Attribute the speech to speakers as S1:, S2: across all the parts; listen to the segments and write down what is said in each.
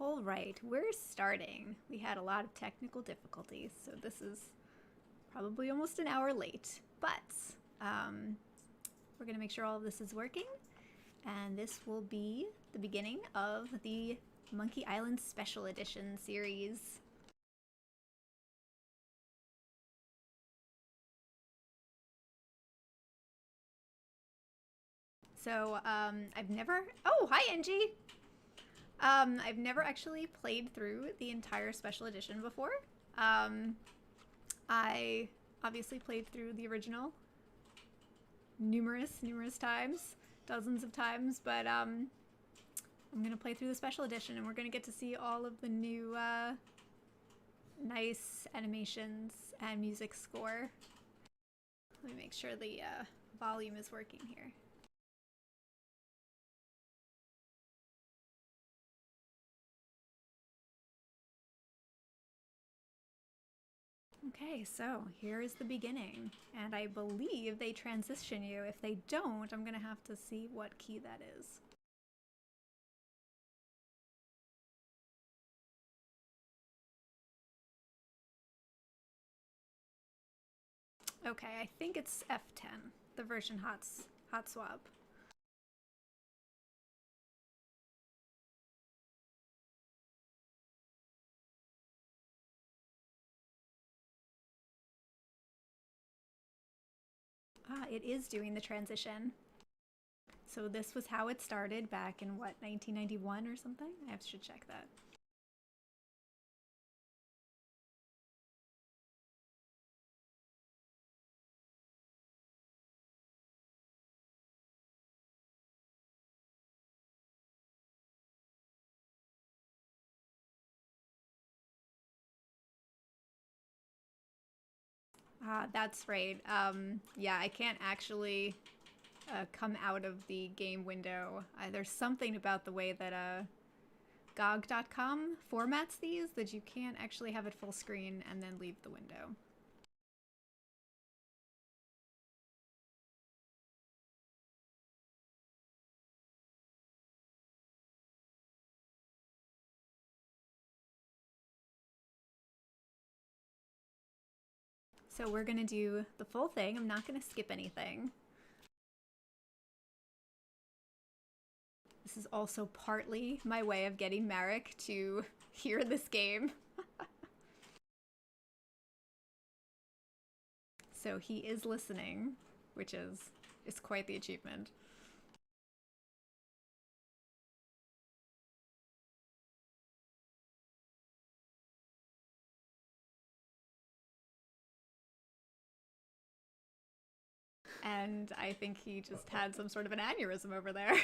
S1: All right, we're starting. We had a lot of technical difficulties, so this is probably almost an hour late, but we're gonna make sure all of this is working, and this will be the beginning of the Monkey Island Special Edition series. So, oh, hi, Angie! I've never actually played through the entire Special Edition before. I obviously played through the original numerous times, dozens of times, but I'm gonna play through the Special Edition and we're gonna get to see all of the new nice animations and music score. Let me make sure the volume is working here. Okay, so here is the beginning, and I believe they transition you. If they don't, I'm gonna have to see what key that is. Okay, I think it's F10, the version hot swap. Ah, it is doing the transition. So this was how it started back in, what, 1991 or something? I should check that. Ah, that's right. Yeah, I can't actually come out of the game window. There's something about the way that GOG.com formats these that you can't actually have it full screen and then leave the window. So we're gonna do the full thing. I'm not gonna skip anything. This is also partly my way of getting Marek to hear this game. So he is listening, which is quite the achievement. And I think he just had some sort of an aneurysm over there.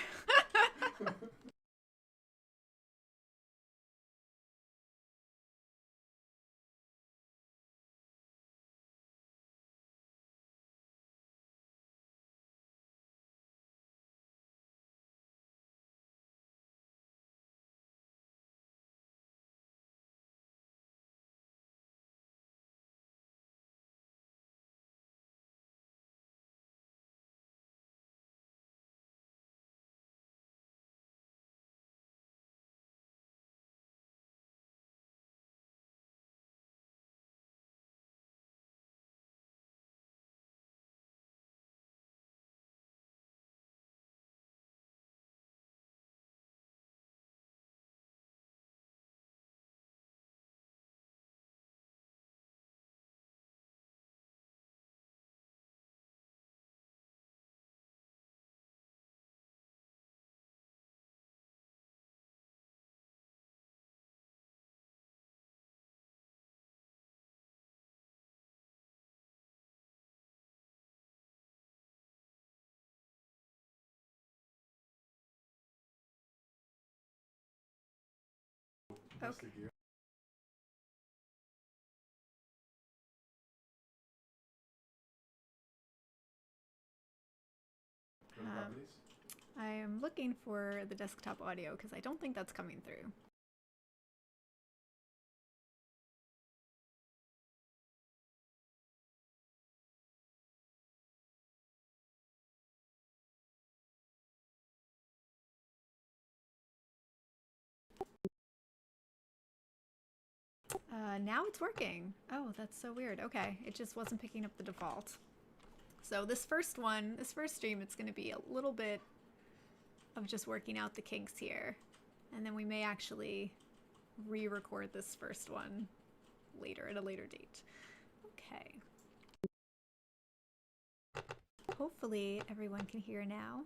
S1: Okay. I am looking for the desktop audio because I don't think that's coming through. Now it's working. Oh, that's so weird. Okay, it just wasn't picking up the default. So this first stream, it's going to be a little bit of just working out the kinks here. And then we may actually re-record this first one later, at a later date. Okay. Hopefully everyone can hear now.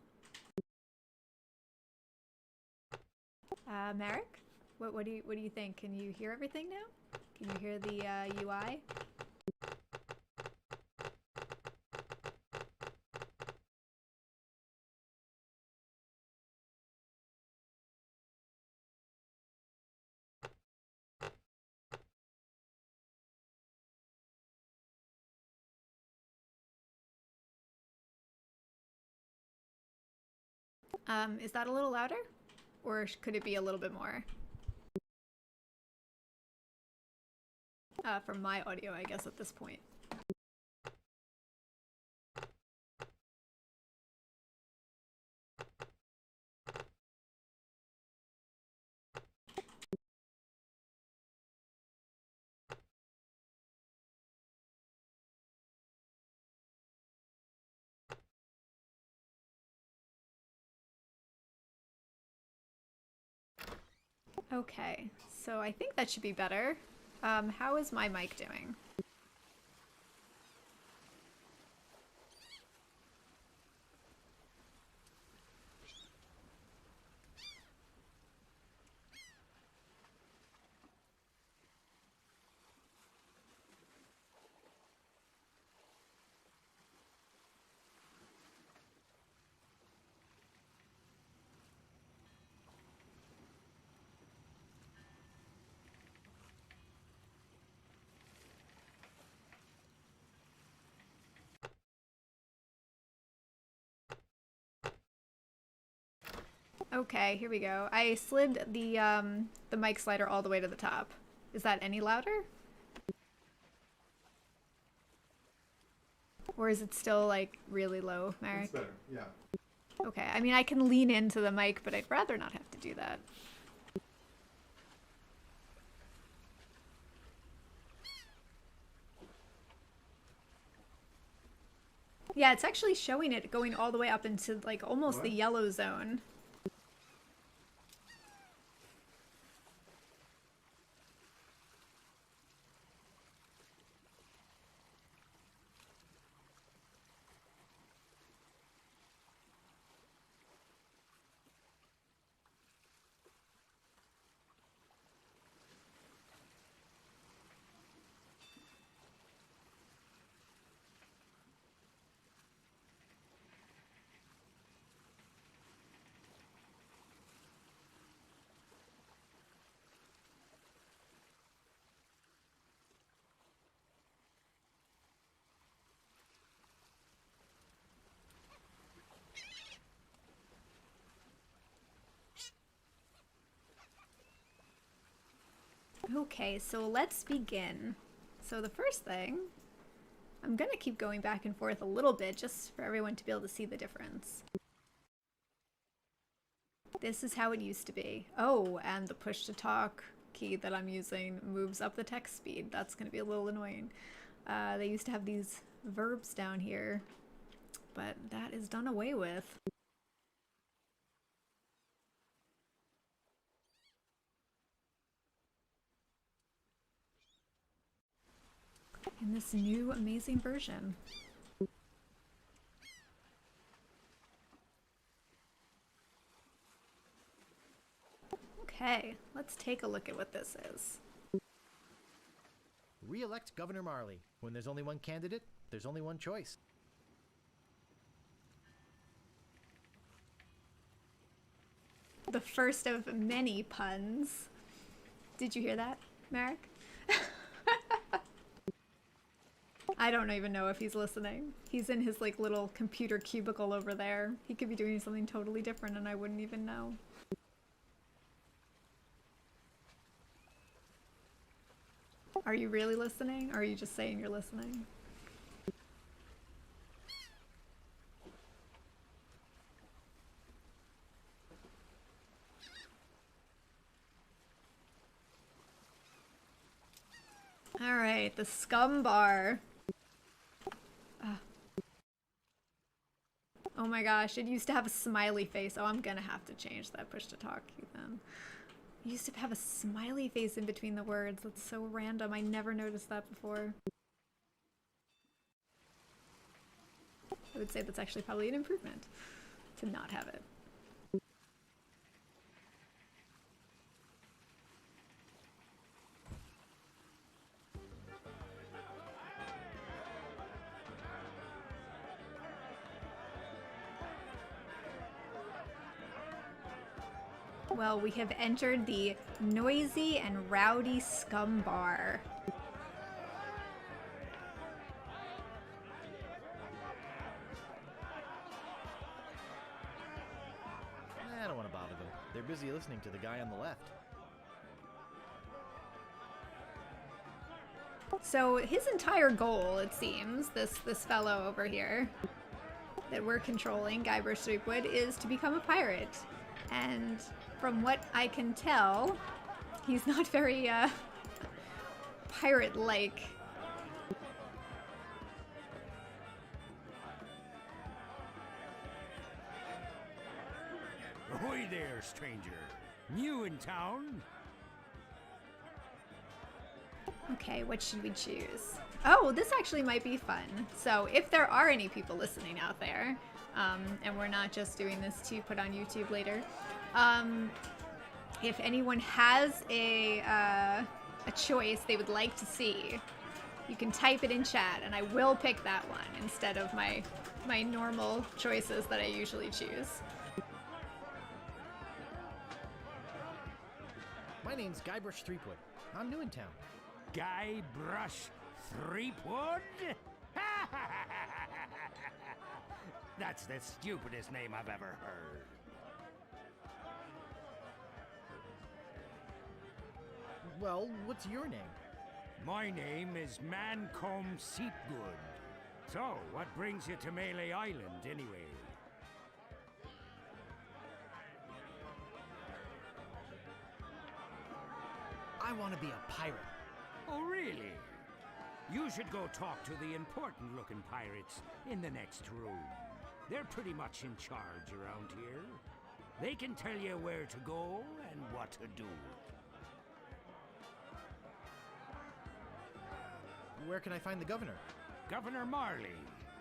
S1: Merrick, what do you think? Can you hear everything now? Can you hear the UI? Is that a little louder? Or could it be a little bit more? From my audio, I guess, at this point. Okay, so I think that should be better. How is my mic doing? Okay, here we go. I slid the mic slider all the way to the top. Is that any louder? Or is it still like really low, Merrick?
S2: It's better, yeah.
S1: Okay, I mean I can lean into the mic, but I'd rather not have to do that. Yeah, it's actually showing it going all the way up into like almost the yellow zone. Okay, so let's begin. So the first thing, I'm gonna keep going back and forth a little bit just for everyone to be able to see the difference. This is how it used to be. Oh, and the push to talk key that I'm using moves up the text speed. That's gonna be a little annoying. They used to have these verbs down here, but that is done away with. In this new amazing version. Okay, let's take a look at what this is.
S3: Re-elect Governor Marley. When there's only one candidate, there's only one choice.
S1: The first of many puns. Did you hear that, Merrick? I don't even know if he's listening. He's in his like little computer cubicle over there. He could be doing something totally different and I wouldn't even know. Are you really listening, or are you just saying you're listening? Alright, the scum bar. Oh my gosh, it used to have a smiley face. Oh, I'm gonna have to change that push to talk then. It used to have a smiley face in between the words. That's so random. I never noticed that before. I would say that's actually probably an improvement to not have it. Well, we have entered the noisy and rowdy scum bar.
S3: I don't want to bother them. They're busy listening to the guy on the left.
S1: So his entire goal, it seems, this fellow over here that we're controlling, Guybrush Threepwood, is to become a pirate. And from what I can tell, he's not very pirate-like.
S2: Ahoy there, stranger. New in town?
S1: Okay, what should we choose? Oh, this actually might be fun. So if there are any people listening out there, and we're not just doing this to put on YouTube later, if anyone has a choice they would like to see, you can type it in chat and I will pick that one instead of my normal choices that I usually choose.
S3: My name's Guybrush Threepwood. I'm new in town.
S2: Guybrush Threepwood? That's the stupidest name I've ever heard.
S3: Well, what's your name?
S2: My name is Mancomb Seepgood. So, what brings you to Melee Island, anyway?
S3: I want to be a pirate.
S2: Oh, really? You should go talk to the important-looking pirates in the next room. They're pretty much in charge around here. They can tell you where to go and what to do.
S3: Where can I find the governor?
S2: Governor Marley.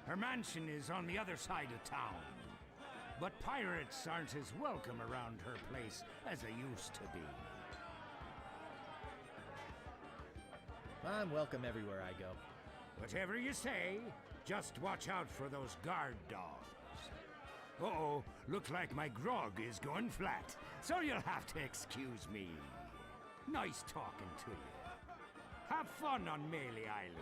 S2: Her mansion is on the other side of town. But pirates aren't as welcome around her place as they used to be.
S3: I'm welcome everywhere I go.
S2: Whatever you say, just watch out for those guard dogs. Uh-oh, looks like my grog is going flat, so you'll have to excuse me. Nice talking to you. Have fun on Melee Island.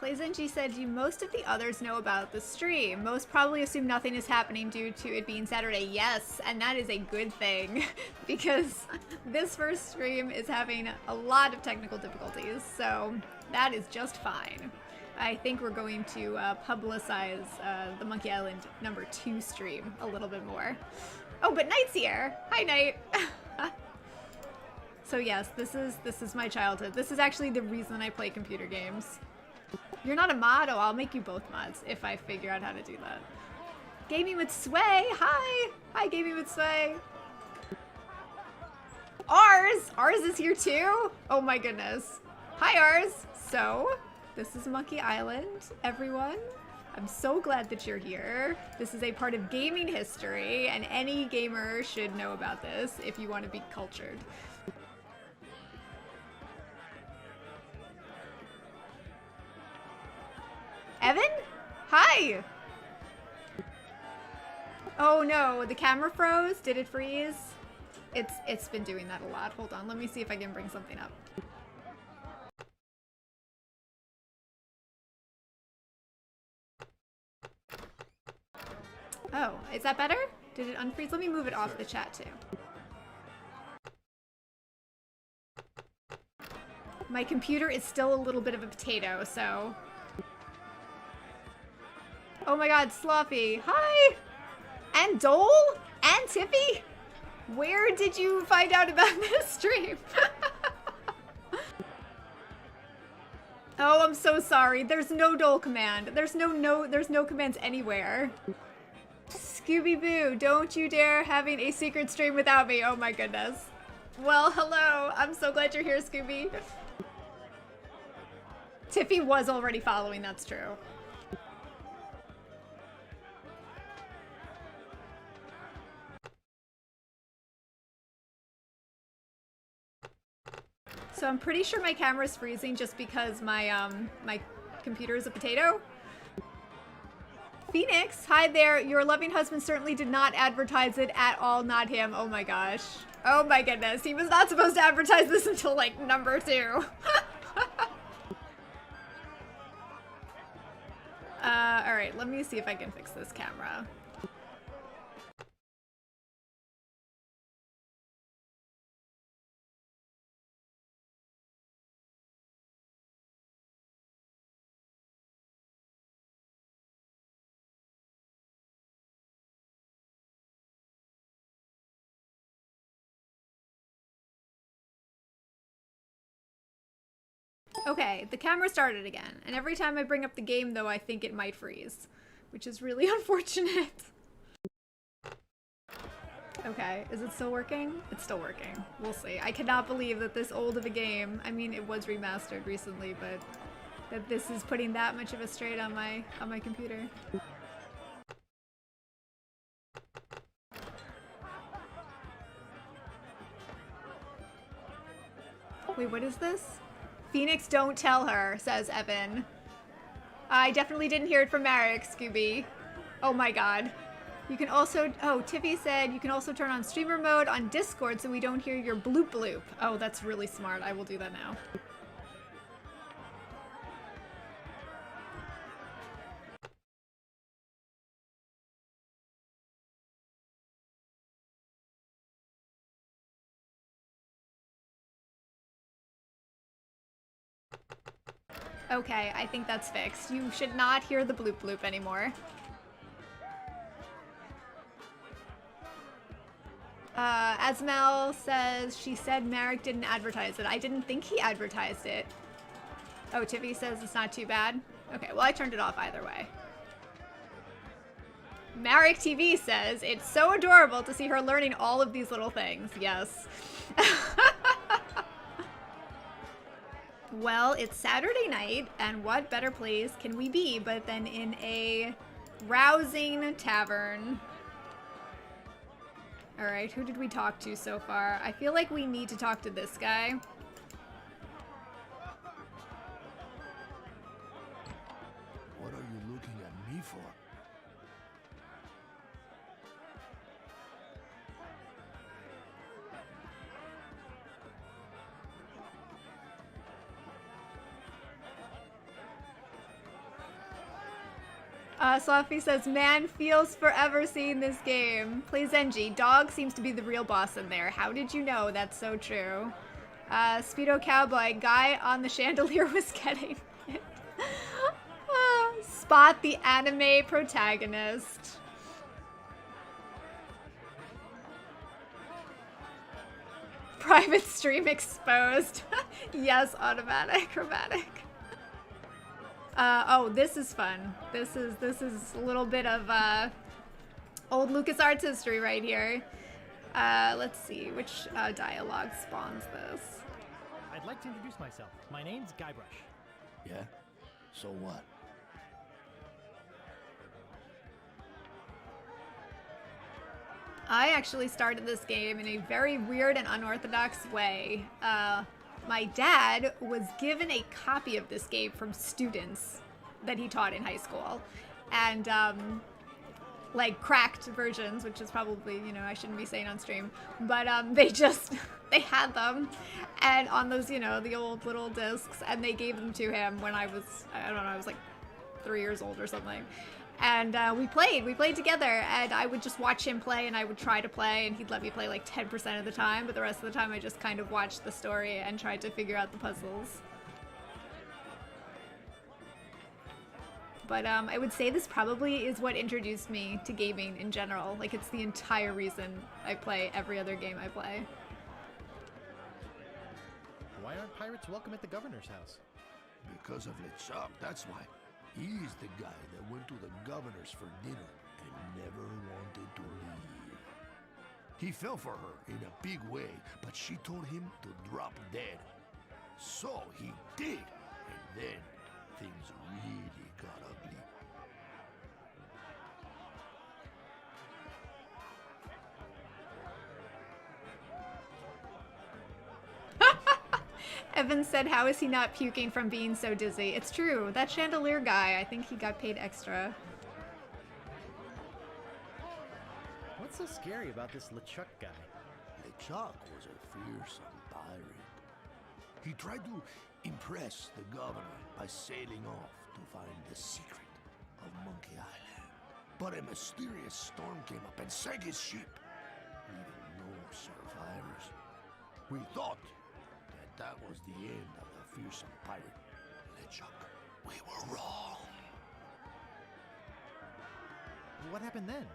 S1: PlayZenji said, do most of the others know about the stream? Most probably assume nothing is happening due to it being Saturday. Yes, and that is a good thing, because this first stream is having a lot of technical difficulties, so that is just fine. I think we're going to publicize the Monkey Island #2 stream a little bit more. Oh, but Knight's here! Hi, Knight! So yes, this is my childhood. This is actually the reason I play computer games. You're not a mod? Oh, I'll make you both mods if I figure out how to do that. Gaming with Sway! Hi! Hi, Gaming with Sway! Ars! Ars is here too? Oh my goodness. Hi, Ars! So, this is Monkey Island, everyone. I'm so glad that you're here. This is a part of gaming history, and any gamer should know about this if you want to be cultured. Evan? Hi! Oh no, the camera froze? Did it freeze? It's been doing that a lot. Hold on, let me see if I can bring something up. Oh, is that better? Did it unfreeze? Let me move it off the chat too. My computer is still a little bit of a potato, so... Oh my god, Sloppy. Hi! And Dole? And Tippy? Where did you find out about this stream? Oh, I'm so sorry. There's no dole command. There's no commands anywhere. Scooby-Boo, don't you dare having a secret stream without me. Oh my goodness. Well, hello. I'm so glad you're here, Scooby. Tiffy was already following, that's true. So I'm pretty sure my camera's freezing just because my my computer is a potato. Phoenix, hi there. Your loving husband certainly did not advertise it at all, not him. Oh my gosh. Oh my goodness. He was not supposed to advertise this until like number 2. Alright, let me see if I can fix this camera. Okay, the camera started again, and every time I bring up the game, though, I think it might freeze, which is really unfortunate. Okay, is it still working? It's still working. We'll see. I cannot believe that this old of a game, I mean, it was remastered recently, but that this is putting that much of a strain on my computer. Wait, what is this? Phoenix, don't tell her, says Evan. I definitely didn't hear it from Marek, Scooby. Oh my god. You can also, oh, Tiffy said you can also turn on streamer mode on Discord so we don't hear your bloop bloop. Oh, that's really smart. I will do that now. Okay, I think that's fixed. You should not hear the bloop bloop anymore. Asmel says she said Marek didn't advertise it. I didn't think he advertised it. Oh, Tiffy says it's not too bad. Okay, well I turned it off either way. MaericTV says it's so adorable to see her learning all of these little things. Yes. Well, it's Saturday night, and what better place can we be but than in a rousing tavern? Alright, who did we talk to so far? I feel like we need to talk to this guy.
S2: What are you looking at me for?
S1: Sloppy says, man feels forever seeing this game. Plays Zenji. Dog seems to be the real boss in there. How did you know? That's so true. Speedo Cowboy, guy on the chandelier was getting it. Spot the anime protagonist. Private stream exposed. Yes, automatic, chromatic. Oh, this is fun. This is a little bit of old LucasArts history right here. Let's see which dialogue spawns this.
S3: I'd like to introduce myself. My name's Guybrush.
S2: Yeah? So what?
S1: I actually started this game in a very weird and unorthodox way. My dad was given a copy of this game from students that he taught in high school. And, like, cracked versions, which is probably, you know, I shouldn't be saying on stream. But, they had them. And on those, you know, the old little discs. And they gave them to him when I was, I don't know, I was like 3 years old or something. And we played together, and I would just watch him play, and I would try to play, and he'd let me play like 10% of the time, but the rest of the time I just kind of watched the story and tried to figure out the puzzles. But I would say this probably is what introduced me to gaming in general. Like, it's the entire reason I play every other game I play.
S3: Why aren't pirates welcome at the governor's house?
S4: Because of LeChuck, that's why. He's the guy that went to the governor's for dinner and never wanted to leave. He fell for her in a big way, but she told him to drop dead. So he did, and then things really got ugly.
S1: Evan said, how is he not puking from being so dizzy? It's true. That chandelier guy, I think he got paid extra.
S3: What's so scary about this LeChuck guy?
S4: LeChuck was a fearsome pirate. He tried to impress the governor by sailing off to find the secret of Monkey Island. But a mysterious storm came up and sank his ship, leaving no survivors. We thought that was the end of the fearsome pirate, LeChuck. We were wrong.
S3: What happened then?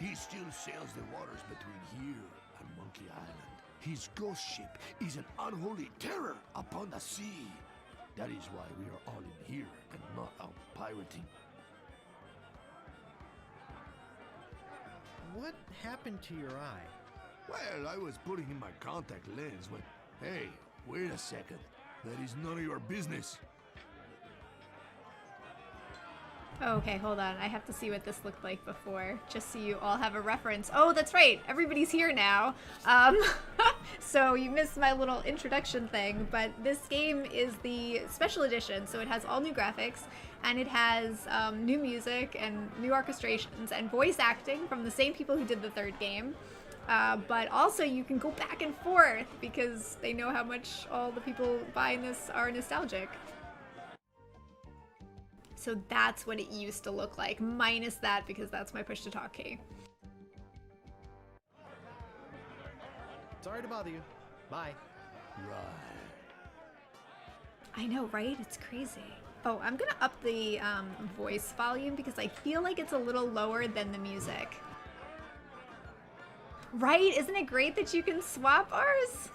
S4: He still sails the waters between here and Monkey Island. His ghost ship is an unholy terror upon the sea. That is why we are all in here and not out pirating.
S3: What happened to your eye?
S4: Well, I was putting in my contact lens when... Hey, wait a second. That is none of your business.
S1: Okay, hold on. I have to see what this looked like before, just so you all have a reference. Oh, that's right. Everybody's here now. So you missed my little introduction thing, but this game is the special edition, so it has all new graphics, and it has new music and new orchestrations and voice acting from the same people who did the third game. But also you can go back and forth because they know how much all the people buying this are nostalgic. So that's what it used to look like, minus that because that's my push-to-talk key.
S3: Sorry to bother you. Bye.
S4: Right.
S1: I know, right? It's crazy. Oh, I'm gonna up the voice volume because I feel like it's a little lower than the music. Right? Isn't it great that you can swap ours?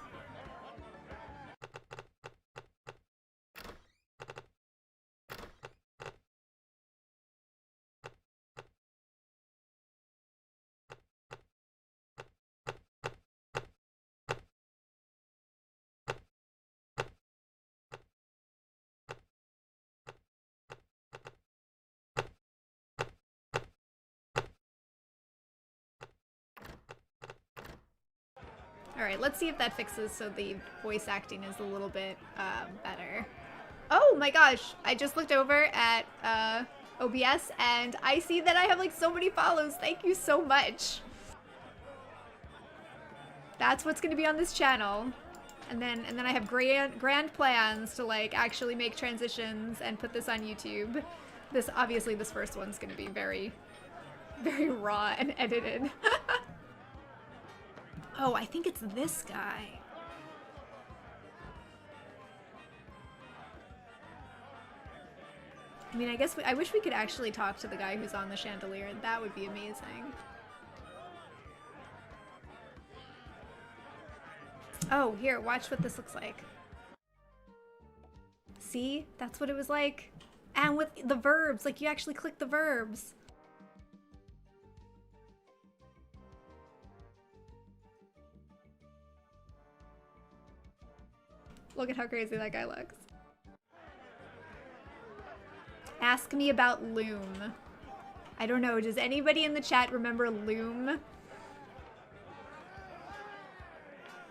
S1: Alright, let's see if that fixes so the voice acting is a little bit better. Oh my gosh, I just looked over at OBS and I see that I have like so many follows. Thank you so much. That's what's gonna be on this channel. And then I have grand plans to like actually make transitions and put this on YouTube. Obviously this first one's gonna be very, very raw and edited. Oh, I think it's this guy. I mean, I wish we could actually talk to the guy who's on the chandelier. That would be amazing. Oh, here, watch what this looks like. See? That's what it was like. And with the verbs, like you actually click the verbs. Look at how crazy that guy looks. Ask me about Loom. I don't know, does anybody in the chat remember Loom?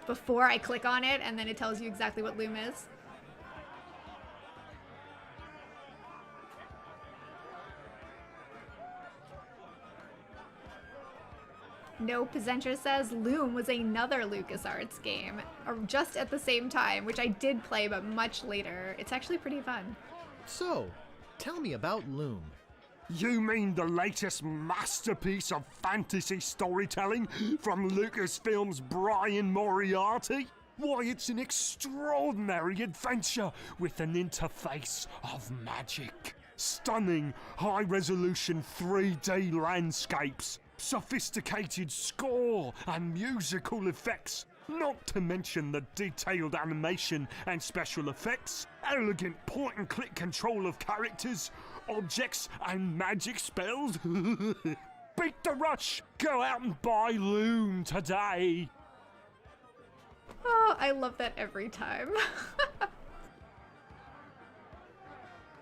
S1: Before I click on it and then it tells you exactly what Loom is. No, Presenter says Loom was another LucasArts game, or just at the same time, which I did play, but much later. It's actually pretty fun.
S3: So, tell me about Loom.
S5: You mean the latest masterpiece of fantasy storytelling from Lucasfilm's Brian Moriarty? Why, it's an extraordinary adventure with an interface of magic. stunning, high-resolution 3D landscapes, sophisticated score and musical effects, not to mention the detailed animation and special effects, elegant point-and-click control of characters, objects and magic spells. Beat the rush! Go out and buy Loom today!
S1: Oh, I love that every time.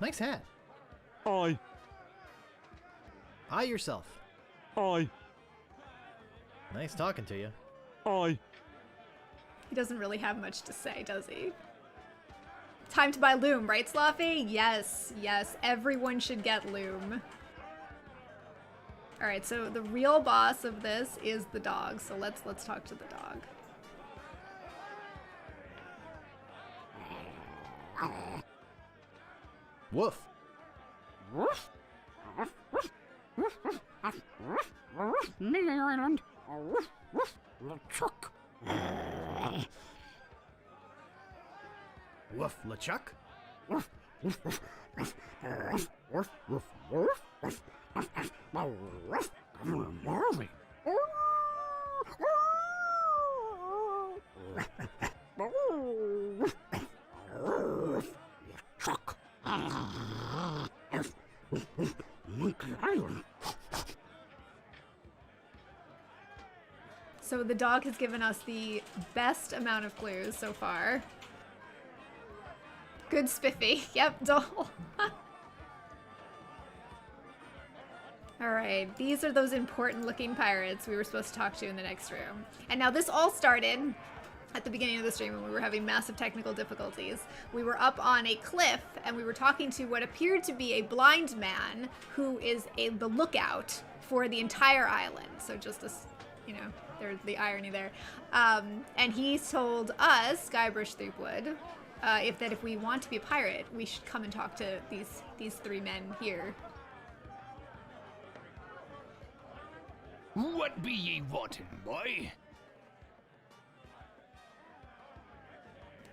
S3: Nice hat.
S5: Aye,
S3: Eye yourself.
S5: aye,
S3: Nice talking to you.
S5: aye.
S1: He doesn't really have much to say, does he? Time to buy Loom, right, Sloppy? Yes, yes, everyone should get Loom. Alright, so the real boss of this is the dog, so let's talk to the dog.
S3: Woof.
S2: Maryland. LeChuck.
S3: Woof, LeChuck?
S2: Marley. LeChuck. Monkey Island.
S1: So the dog has given us the best amount of clues so far. Good spiffy. Yep, doll. Alright, these are those important looking pirates we were supposed to talk to in the next room. And now this all started at the beginning of the stream when we were having massive technical difficulties. We were up on a cliff and we were talking to what appeared to be a blind man who is the lookout for the entire island. So just as, you know, there's the irony there. And he told us, Guybrush Threepwood, if we want to be a pirate, we should come and talk to these three men here.
S4: What be ye wanting, boy?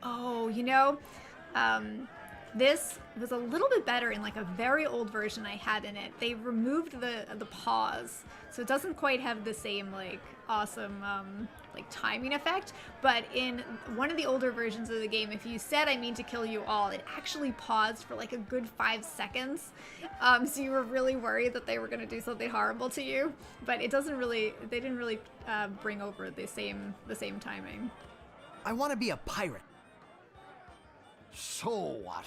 S1: Oh, you know, this was a little bit better in like a very old version I had in it. They removed the pause, so it doesn't quite have the same like awesome like timing effect. But in one of the older versions of the game, if you said "I mean to kill you all," it actually paused for like a good 5 seconds. So you were really worried that they were going to do something horrible to you. But it doesn't really. They didn't really bring over the same timing.
S3: I want to be a pirate.
S4: So what?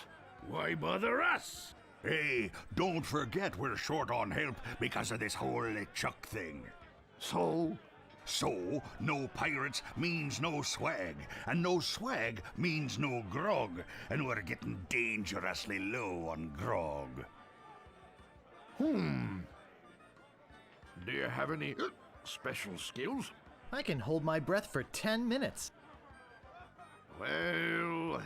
S2: Why bother us?
S6: Hey, don't forget we're short on help because of this whole LeChuck thing.
S4: So?
S6: So, no pirates means no swag, and no swag means no grog, and we're getting dangerously low on grog.
S4: Do you have any special skills?
S3: I can hold my breath for 10 minutes.
S4: Well,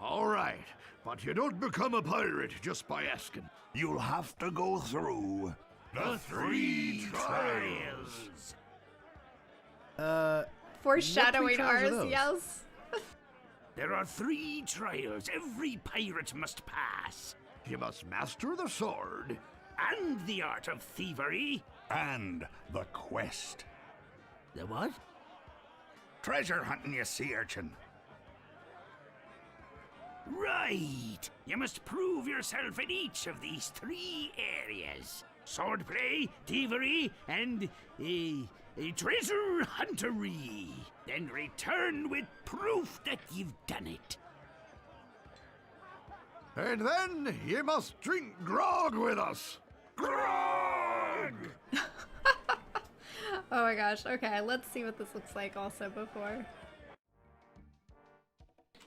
S4: all right. But you don't become a pirate just by asking.
S6: You'll have to go through the 3 trials.
S1: Foreshadowing
S3: trials are
S1: ours,
S3: those?
S1: yes.
S2: There are 3 trials every pirate must pass.
S4: You must master the sword.
S2: And the art of thievery.
S6: And the quest.
S2: The what?
S6: Treasure hunting, you sea urchin.
S2: Right! You must prove yourself in each of these 3 areas. Swordplay, thievery, and treasure huntery. Then return with proof that you've done it.
S4: And then you must drink grog with us. Grog!
S1: Oh my gosh. Okay, let's see what this looks like also before.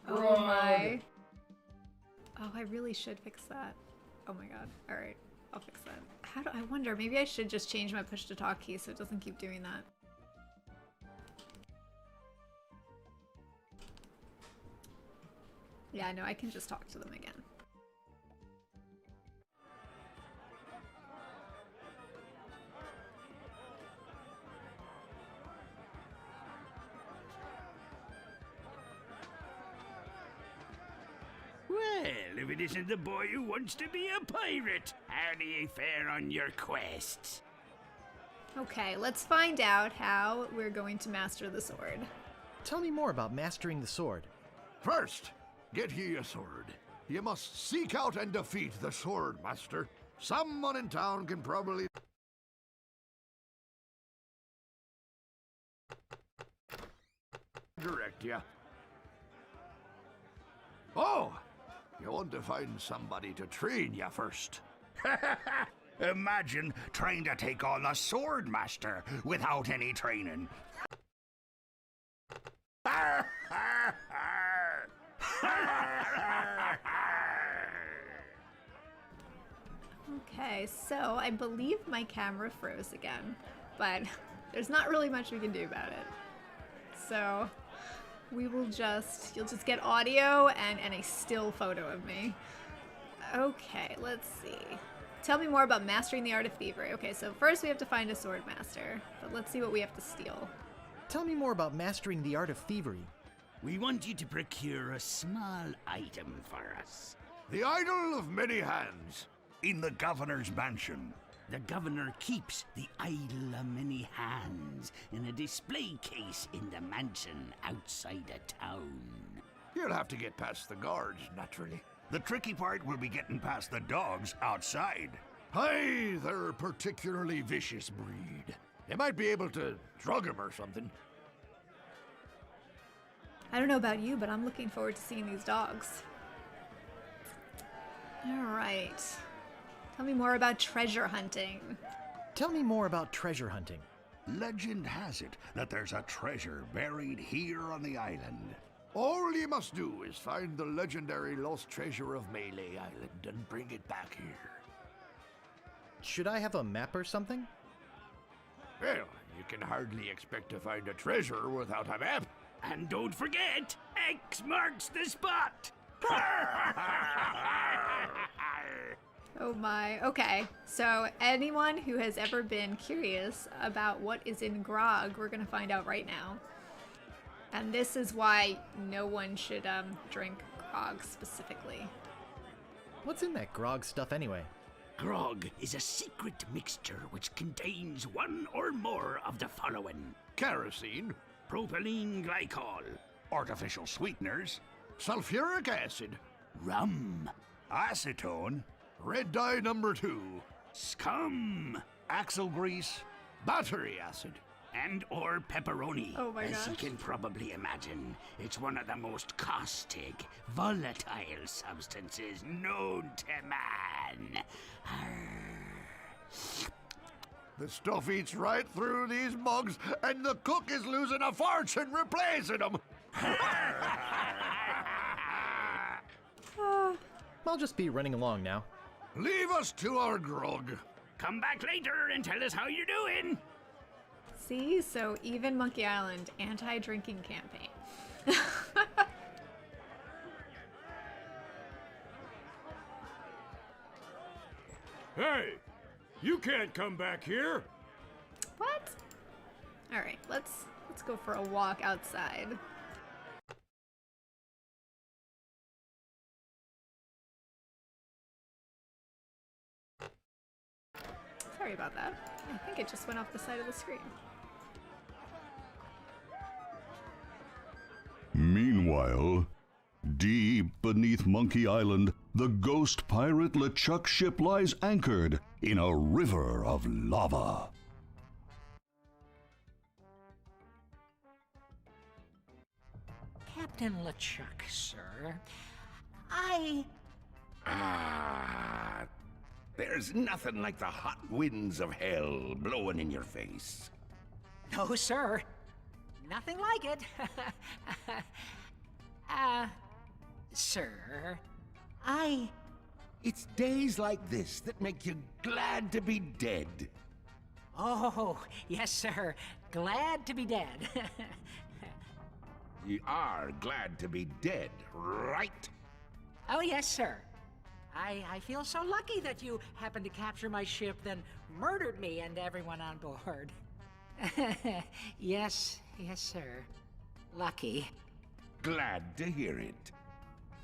S1: Oh my. Oh, I really should fix that. Oh my god. Alright, I'll fix that. How do I wonder? Maybe I should just change my push to talk key so it doesn't keep doing that. Yeah, no, I can just talk to them again.
S2: Well, if it isn't the boy who wants to be a pirate. How do you fare on your quests?
S1: Okay, let's find out how we're going to master the sword.
S3: Tell me more about mastering the sword.
S4: First, get ye a sword. You must seek out and defeat the sword master. Someone in town can probably direct you. Oh, you want to find somebody to train you first.
S6: Imagine trying to take on the sword master without any training.
S1: Okay, so I believe my camera froze again, but there's not really much we can do about it. So you'll just get audio and a still photo of me. Okay, let's see. Tell me more about mastering the art of thievery. Okay, so first we have to find a sword master, but let's see what we have to steal.
S3: Tell me more about mastering the art of thievery.
S2: We want you to procure a small item for us.
S4: The idol of many hands.
S6: In the governor's mansion.
S2: The governor keeps the idol of many hands in a display case in the mansion outside of town.
S4: You'll have to get past the guards, naturally.
S6: The tricky part will be getting past the dogs outside.
S4: Hey, they're a particularly vicious breed. They might be able to drug him or something.
S1: I don't know about you, but I'm looking forward to seeing these dogs. All right. Tell me more about treasure hunting.
S3: Tell me more about treasure hunting.
S6: Legend has it that there's a treasure buried here on the island.
S4: All you must do is find the legendary lost treasure of Melee Island and bring it back here.
S3: Should I have a map or something?
S4: Well, you can hardly expect to find a treasure without a map.
S2: And don't forget, X marks the spot!
S1: Oh my. Okay, so anyone who has ever been curious about what is in grog, we're gonna find out right now. And this is why no one should drink grog specifically.
S3: What's in that grog stuff anyway?
S2: Grog is a secret mixture which contains one or more of the following:
S4: Kerosene,
S2: propylene glycol,
S6: Artificial sweeteners,
S4: sulfuric acid,
S2: rum,
S6: acetone,
S4: red dye number 2,
S2: scum,
S6: axle grease,
S4: battery acid.
S2: and or pepperoni.
S1: Oh my
S2: As you
S1: gosh.
S2: can probably imagine, it's one of the most caustic, volatile substances known to man.
S4: The stuff eats right through these mugs, and the cook is losing a fortune replacing them.
S3: I'll just be running along now.
S4: Leave us to our grog.
S2: Come back later and tell us how you're doing.
S1: See, so even Monkey Island anti-drinking campaign.
S5: Hey, you can't come back here.
S1: What? All right, let's go for a walk outside. Sorry about that. I think it just went off the side of the screen.
S6: Meanwhile, deep beneath Monkey Island, the ghost pirate LeChuck ship lies anchored in a river of lava.
S7: Captain LeChuck, sir.
S8: There's nothing like the hot winds of hell blowing in your face.
S7: No, sir. Nothing like it. Sir,
S8: It's days like this that make you glad to be dead.
S7: Oh, yes, sir. Glad to be dead.
S8: You are glad to be dead, right?
S7: Oh, yes, sir. I feel so lucky that you happened to capture my ship, then murdered me and everyone on board. Yes, sir. Lucky.
S8: Glad to hear it.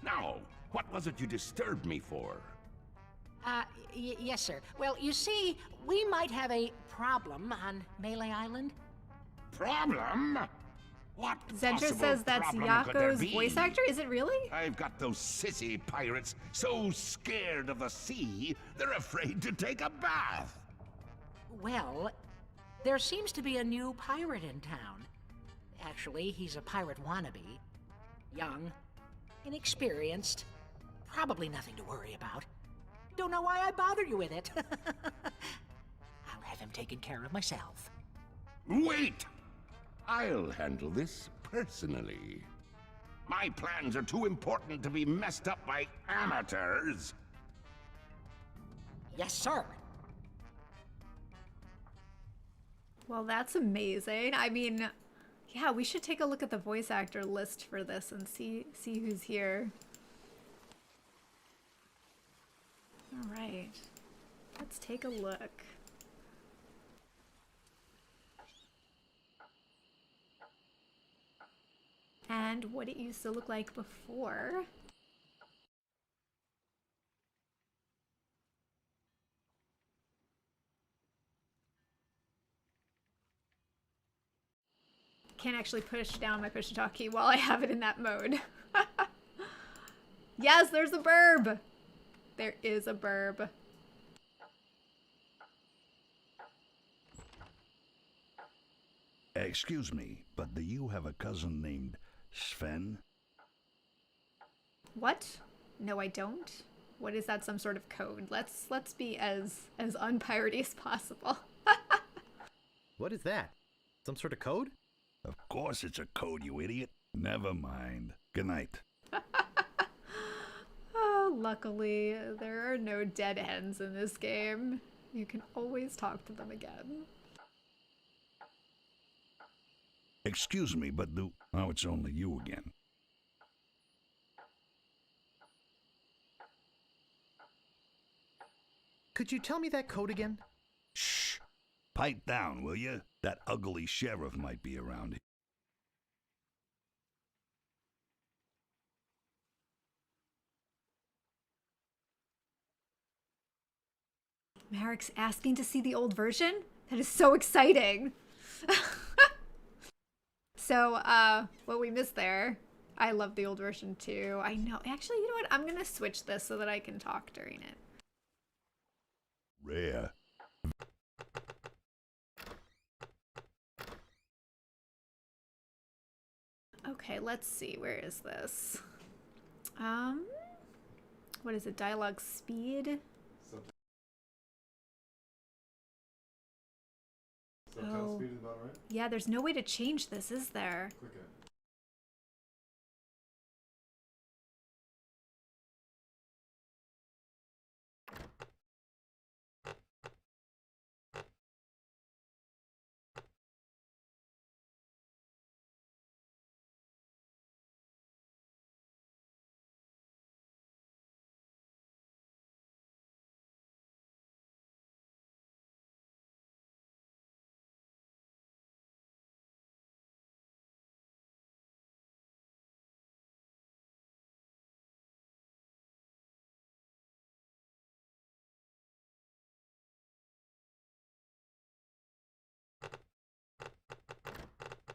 S8: Now, What was it you disturbed me for?
S7: Yes, sir. Well, you see, we might have a problem on Melee Island.
S8: Problem? What
S1: Zentra
S8: possible
S1: says that's
S8: problem could there
S1: Yako's
S8: be?
S1: voice actor? Is it really?
S8: I've got those sissy pirates so scared of the sea, they're afraid to take a bath.
S7: Well, there seems to be a new pirate in town. Actually, he's a pirate wannabe. Young, inexperienced, probably nothing to worry about. Don't know why I bother you with it. I'll have him taken care of myself.
S8: Wait! I'll handle this personally. My plans are too important to be messed up by amateurs.
S7: Yes, sir.
S1: Well, that's amazing. I mean, yeah, we should take a look at the voice actor list for this and see who's here. All right. Let's take a look. And what it used to look like before. Can't actually push down my push-to-talk key while I have it in that mode. Yes, there's a burb! There is a burb.
S6: Excuse me, but do you have a cousin named Sven?
S1: What? No, I don't. What is that? Some sort of code? Let's be as unpiratey as possible.
S3: What is that? Some sort of code?
S6: Of course it's a code, you idiot. Never mind. Good night.
S1: Oh, luckily, there are no dead ends in this game. You can always talk to them again.
S6: Excuse me, but oh, it's only you again.
S3: Could you tell me that code again?
S6: Shh. Pipe down, will you? That ugly sheriff might be around.
S1: Merrick's asking to see the old version? That is so exciting. So, what we missed there, I love the old version too. I know. Actually, you know what? I'm gonna switch this so that I can talk during it.
S6: Rare.
S1: Okay, let's see. Where is this? What is it? Dialogue speed?
S9: Subtitle speed is about right.
S1: Yeah, there's no way to change this, is there?
S9: Click it.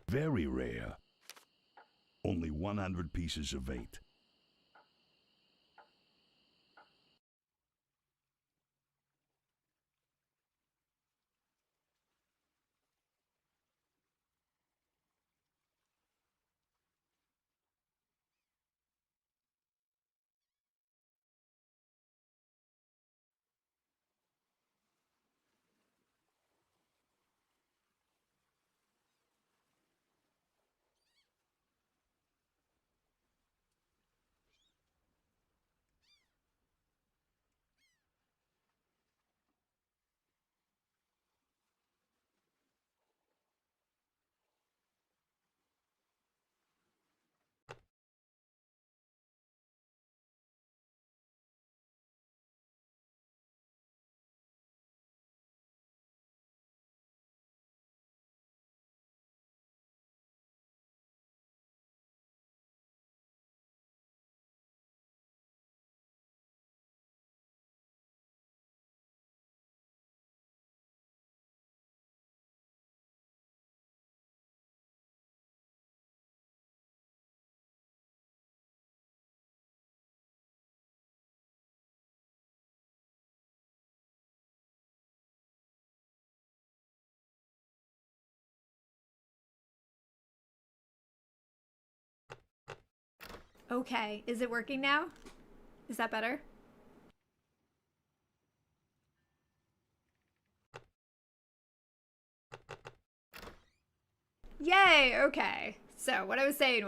S6: Very rare. Only 100 pieces of 8.
S1: Okay, is it working now? Is that better? Yay, okay. So what I was saying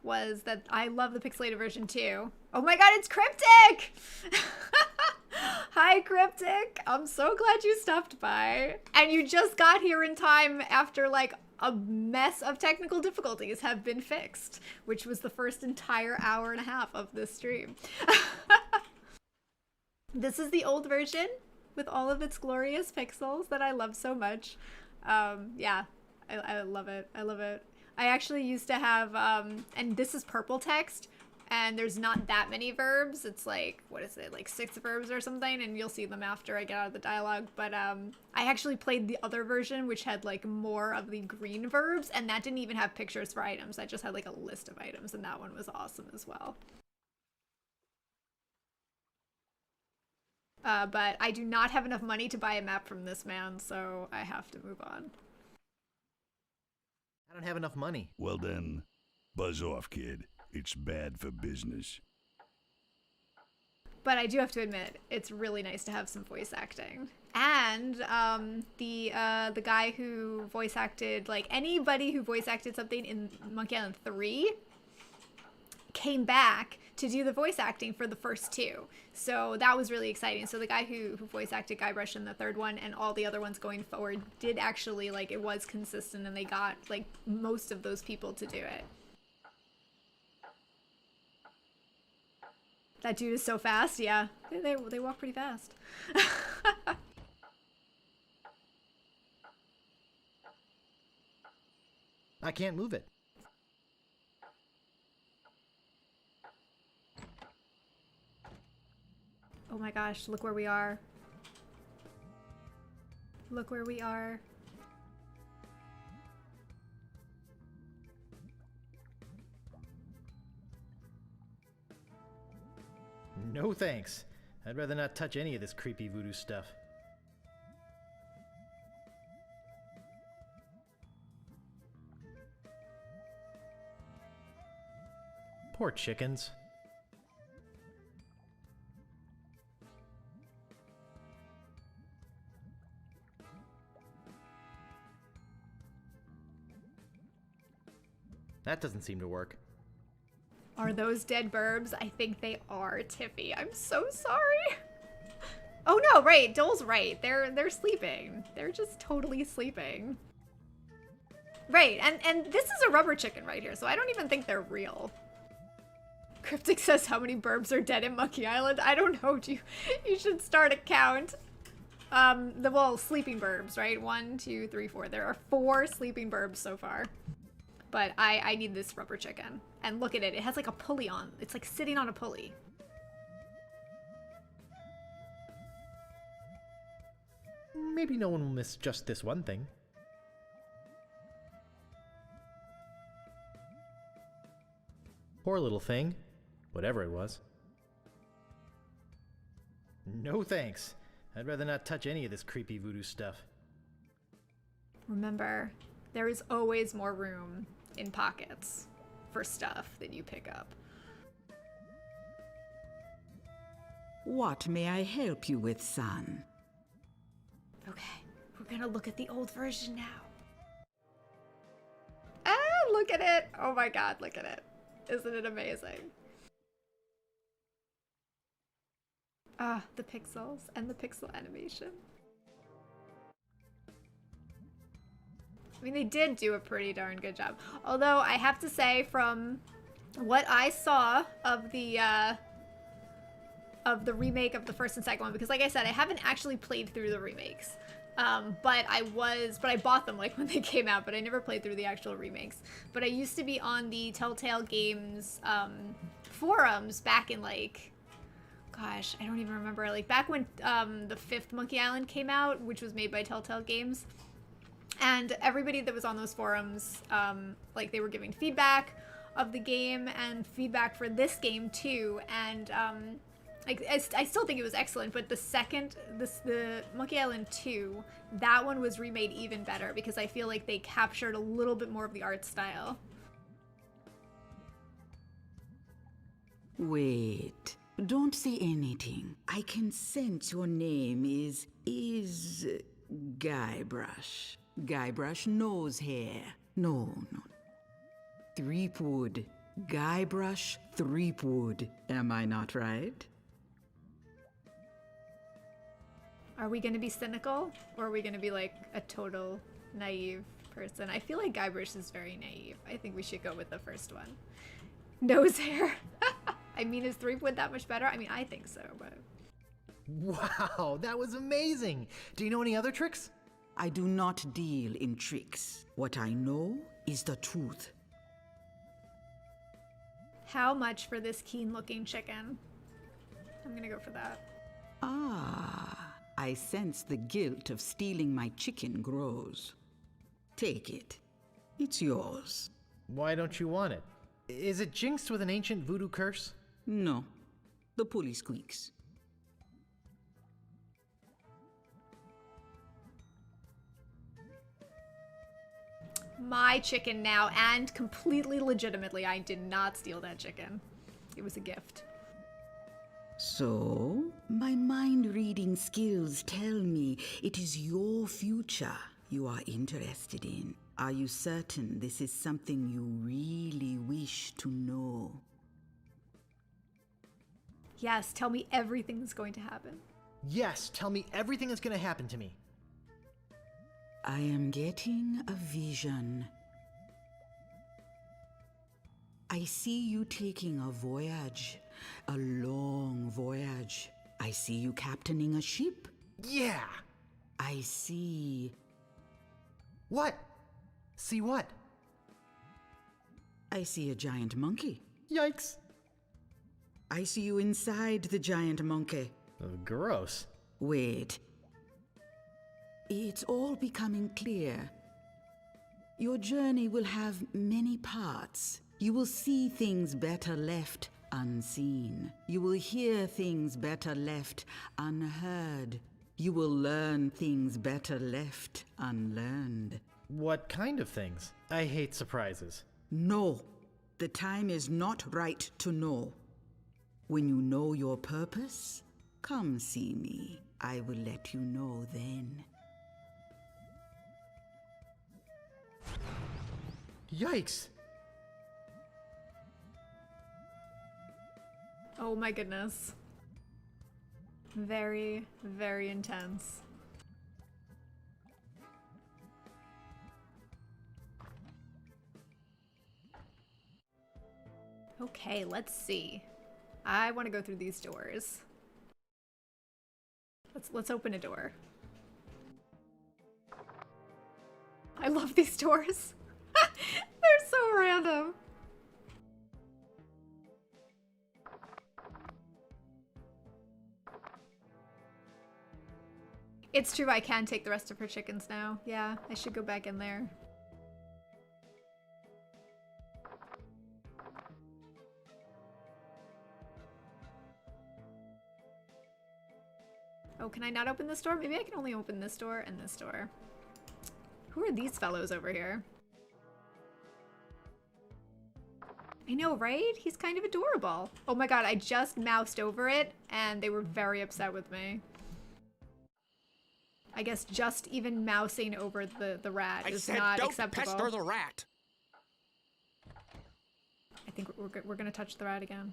S1: was that I love the pixelated version too. Oh my god, it's Cryptic! Hi, Cryptic. I'm so glad you stopped by. And you just got here in time after like a mess of technical difficulties have been fixed, which was the first entire hour and a half of this stream. This is the old version with all of its glorious pixels that I love so much. Yeah, I love it. I love it. I actually used to have, and this is purple text, and there's not that many verbs. It's like, what is it, like 6 verbs or something, and you'll see them after I get out of the dialogue. But I actually played the other version, which had like more of the green verbs, and that didn't even have pictures for items. That just had like a list of items, and that one was awesome as well. But I do not have enough money to buy a map from this man, so I have to move on.
S3: I don't have enough money.
S6: Well then, buzz off, kid. It's bad for business.
S1: But I do have to admit, it's really nice to have some voice acting. And the guy who voice acted, like anybody who voice acted something in Monkey Island 3 came back to do the voice acting for the first 2. So that was really exciting. So the guy who voice acted Guybrush in the 3rd one and all the other ones going forward did actually, like, it was consistent, and they got like most of those people to do it. That dude is so fast. Yeah, they walk pretty fast.
S3: I can't move it.
S1: Oh my gosh, look where we are. Look where we are.
S3: No thanks. I'd rather not touch any of this creepy voodoo stuff. Poor chickens. That doesn't seem to work.
S1: Are those dead burbs? I think they are, Tiffy. I'm so sorry. Oh no, right, Dole's right. They're sleeping. They're just totally sleeping. Right, and this is a rubber chicken right here, so I don't even think they're real. Cryptic says how many burbs are dead in Monkey Island. I don't know. You should start a count. Well, sleeping burbs, right? 1, 2, 3, 4. There are 4 sleeping burbs so far. But I need this rubber chicken. And look at it. It has like a pulley on. It's like sitting on a pulley.
S3: Maybe no one will miss just this one thing. Poor little thing. Whatever it was. No thanks. I'd rather not touch any of this creepy voodoo stuff.
S1: Remember, there is always more room in pockets for stuff that you pick up.
S10: What may I help you with, son?
S1: Okay, we're gonna look at the old version now. Ah, look at it! Oh my god, look at it. Isn't it amazing? Ah, the pixels and the pixel animation. I mean, they did do a pretty darn good job. Although, I have to say, from what I saw of the remake of the first and second one, because like I said, I haven't actually played through the remakes. But I bought them like when they came out, but I never played through the actual remakes. But I used to be on the Telltale Games forums back in like, gosh, I don't even remember, like back when the 5th Monkey Island came out, which was made by Telltale Games. And everybody that was on those forums, like they were giving feedback of the game and feedback for this game too. And like I still think it was excellent, but the Monkey Island 2, that one was remade even better because I feel like they captured a little bit more of the art style.
S10: Wait. Don't say anything. I can sense your name is Guybrush. Guybrush nose hair. No. Threepwood. Guybrush Threepwood. Am I not right?
S1: Are we gonna be cynical? Or are we gonna be like a total naive person? I feel like Guybrush is very naive. I think we should go with the first one. Nose hair. I mean, is Threepwood that much better? I mean, I think so, but...
S3: Wow, that was amazing! Do you know any other tricks?
S10: I do not deal in tricks. What I know is the truth.
S1: How much for this keen-looking chicken? I'm gonna go for that.
S10: Ah, I sense the guilt of stealing my chicken grows. Take it. It's yours.
S3: Why don't you want it? Is it jinxed with an ancient voodoo curse?
S10: No. The pulley squeaks.
S1: My chicken now, and completely legitimately, I did not steal that chicken. It was a gift.
S10: So, my mind-reading skills tell me it is your future you are interested in. Are you certain this is something you really wish to know?
S1: Yes, tell me everything that's going to happen.
S3: Yes, tell me everything that's gonna happen to me.
S10: I am getting a vision. I see you taking a voyage, a long voyage. I see you captaining a ship.
S3: Yeah!
S10: I see...
S3: What? See what?
S10: I see a giant monkey.
S3: Yikes!
S10: I see you inside the giant monkey.
S3: Oh, gross.
S10: Wait. It's all becoming clear. Your journey will have many parts. You will see things better left unseen. You will hear things better left unheard. You will learn things better left unlearned.
S3: What kind of things? I hate surprises.
S10: No, the time is not right to know. When you know your purpose, come see me. I will let you know then.
S3: Yikes!
S1: Oh my goodness. Very, very intense. Okay, let's see. I want to go through these doors. Let's open a door. I love these doors. They're so random. It's true, I can take the rest of her chickens now. Yeah, I should go back in there. Oh, can I not open this door? Maybe I can only open this door and this door. Who are these fellows over here? I know, right? He's kind of adorable. Oh my god, I just moused over it and they were very upset with me. I guess just even mousing over the rat is not acceptable.
S11: Pester the rat.
S1: I think we're gonna touch the rat again.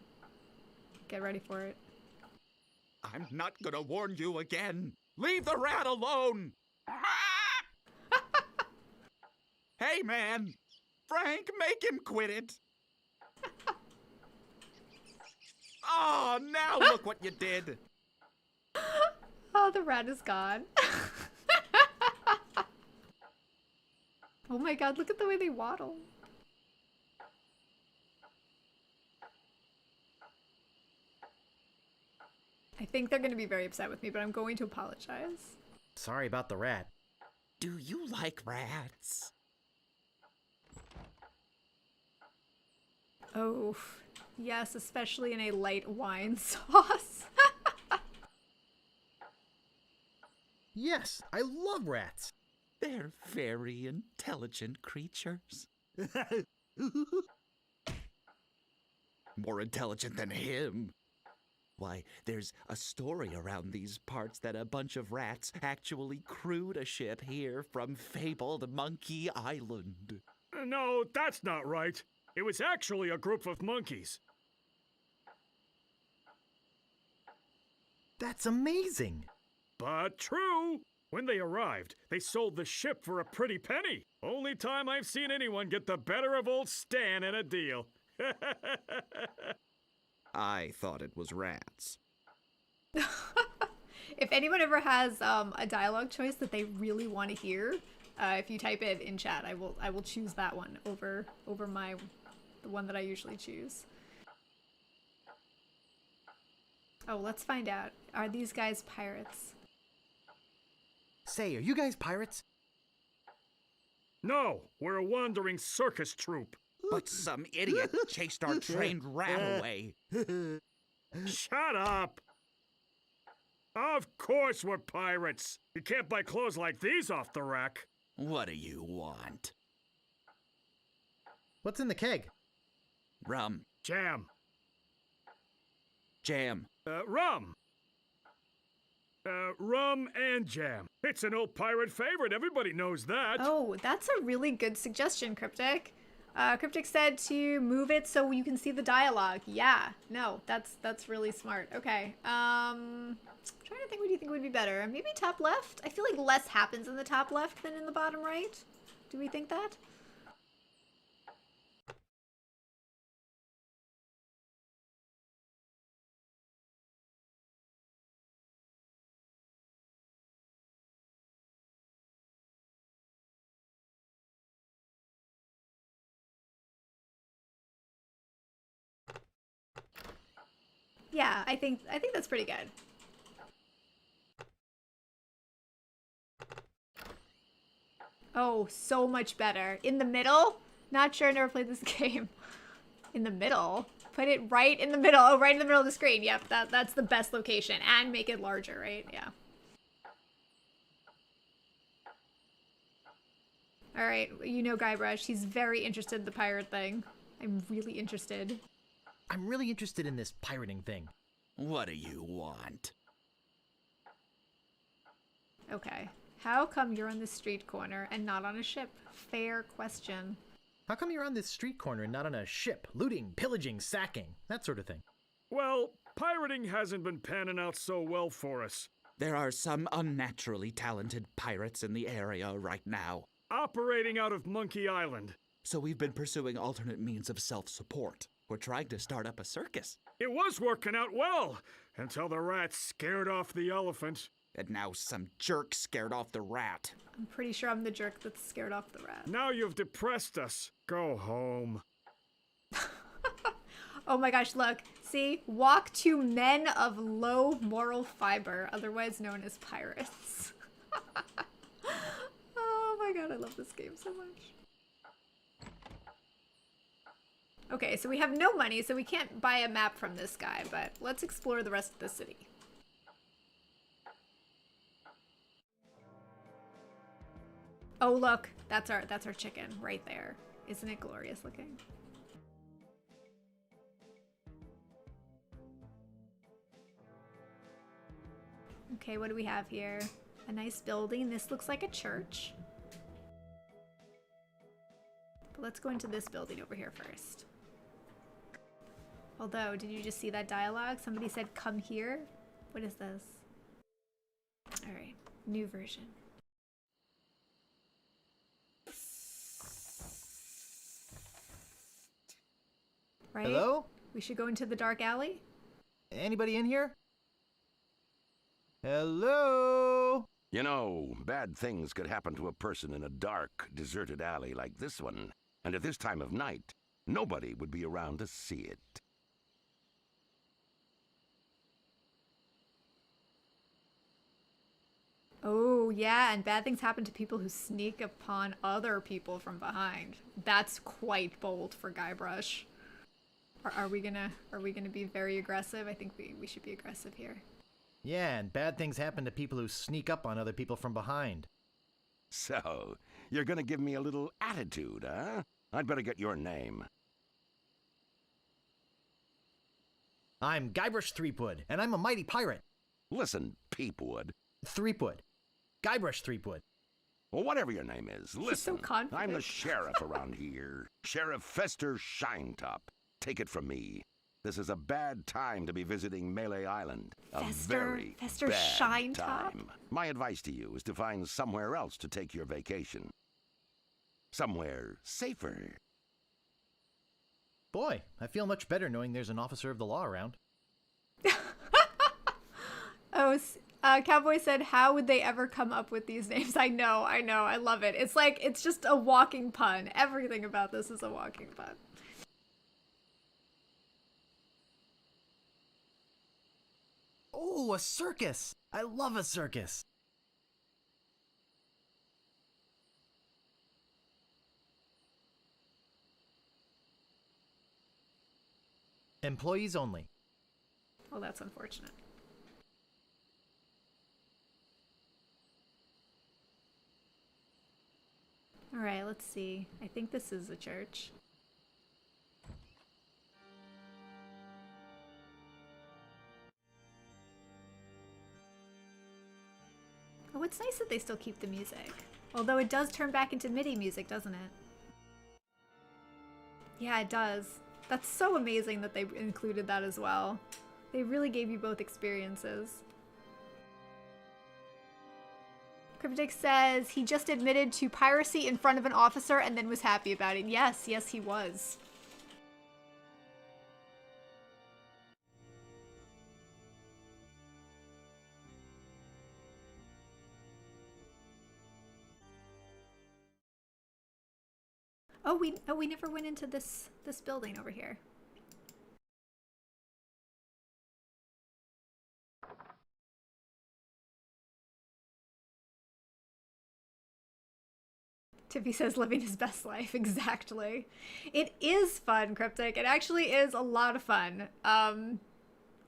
S1: Get ready for it.
S11: I'm not gonna warn you again. Leave the rat alone. Hey, man. Frank, make him quit it. Oh, now look what you did.
S1: Oh, the rat is gone. Oh my god, look at the way they waddle. I think they're going to be very upset with me, but I'm going to apologize.
S3: Sorry about the rat.
S11: Do you like rats?
S1: Oh, yes, especially in a light wine sauce.
S3: Yes, I love rats.
S11: They're very intelligent creatures. more intelligent than him. Why, there's a story around these parts that a bunch of rats actually crewed a ship here from fabled Monkey Island.
S5: No, that's not right. It was actually a group of monkeys.
S3: That's amazing!
S5: But true! When they arrived, they sold the ship for a pretty penny. Only time I've seen anyone get the better of old Stan in a deal.
S11: I thought it was rats.
S1: If anyone ever has a dialogue choice that they really want to hear, if you type it in chat, I will choose that one over the one that I usually choose. Oh, let's find out. Are these guys pirates?
S3: Say, are you guys pirates?
S5: No, we're a wandering circus troupe.
S11: But some idiot chased our trained rat away.
S5: Shut up! Of course we're pirates. You can't buy clothes like these off the rack.
S11: What do you want?
S3: What's in the keg?
S11: Rum.
S5: Jam.
S11: Jam.
S5: Rum. Rum and jam. It's an old pirate favorite. Everybody knows that.
S1: Oh, that's a really good suggestion, Cryptic. Cryptic said to move it so you can see the dialogue. Yeah, no, that's really smart. Okay, trying to think, what do you think would be better? Maybe top left? I feel like less happens in the top left than in the bottom right. Do we think that? Yeah, I think that's pretty good. Oh, so much better. In the middle? Not sure, never played this game. In the middle? Put it right in the middle. Oh, right in the middle of the screen. Yep, that's the best location. And make it larger, right? Yeah. Alright, you know Guybrush. He's very interested in the pirate thing. I'm really interested.
S3: I'm really interested in this pirating thing.
S11: What do you want?
S1: Okay. How come you're on the street corner and not on a ship? Fair question.
S3: How come you're on this street corner and not on a ship? Looting, pillaging, sacking, that sort of thing.
S5: Well, pirating hasn't been panning out so well for us.
S11: There are some unnaturally talented pirates in the area right now.
S5: Operating out of Monkey Island.
S11: So we've been pursuing alternate means of self-support. We're trying to start up a circus.
S5: It was working out well, until the rats scared off the elephant.
S11: And now some jerk scared off the rat.
S1: I'm pretty sure I'm the jerk that's scared off the rat.
S5: Now you've depressed us. Go home.
S1: Oh my gosh, look. See? Walk to men of low moral fiber, otherwise known as pirates. Oh my god, I love this game so much. Okay, so we have no money, so we can't buy a map from this guy, but let's explore the rest of the city. Oh look, that's our chicken right there. Isn't it glorious looking? Okay, what do we have here? A nice building. This looks like a church. But let's go into this building over here first. Although, did you just see that dialogue? Somebody said, come here. What is this? Alright, new version. Right?
S3: Hello?
S1: We should go into the dark alley?
S3: Anybody in here? Hello?
S8: You know, bad things could happen to a person in a dark, deserted alley like this one. And at this time of night, nobody would be around to see it.
S1: Oh, yeah, and bad things happen to people who sneak upon other people from behind. That's quite bold for Guybrush. Are we gonna be very aggressive? I think we should be aggressive here.
S3: Yeah, and bad things happen to people who sneak up on other people from behind.
S8: So, you're gonna give me a little attitude, huh? I'd better get your name.
S3: I'm Guybrush Threepwood, and I'm a mighty pirate.
S8: Listen, Peepwood.
S3: Threepwood. Guybrush Threepwood.
S8: Well, whatever your name is, listen.
S1: so confident.
S8: I'm the sheriff around here. Sheriff Fester Shinetop. Take it from me. This is a bad time to be visiting Melee Island.
S1: Fester
S8: bad
S1: Shinetop?
S8: time. My advice to you is to find somewhere else to take your vacation. Somewhere safer.
S3: Boy, I feel much better knowing there's an officer of the law around.
S1: Oh, Cowboy said, how would they ever come up with these names? I know, I love it. It's like, it's just a walking pun. Everything about this is a walking pun.
S3: Oh, a circus! I love a circus! Employees only.
S1: Well, that's unfortunate. All right, let's see. I think this is a church. Oh, it's nice that they still keep the music. Although it does turn back into MIDI music, doesn't it? Yeah, it does. That's so amazing that they included that as well. They really gave you both experiences. Cryptic says he just admitted to piracy in front of an officer and then was happy about it. Yes, yes, he was. Oh, we never went into this building over here. Tiffy says living his best life. Exactly. It is fun, Cryptic. It actually is a lot of fun.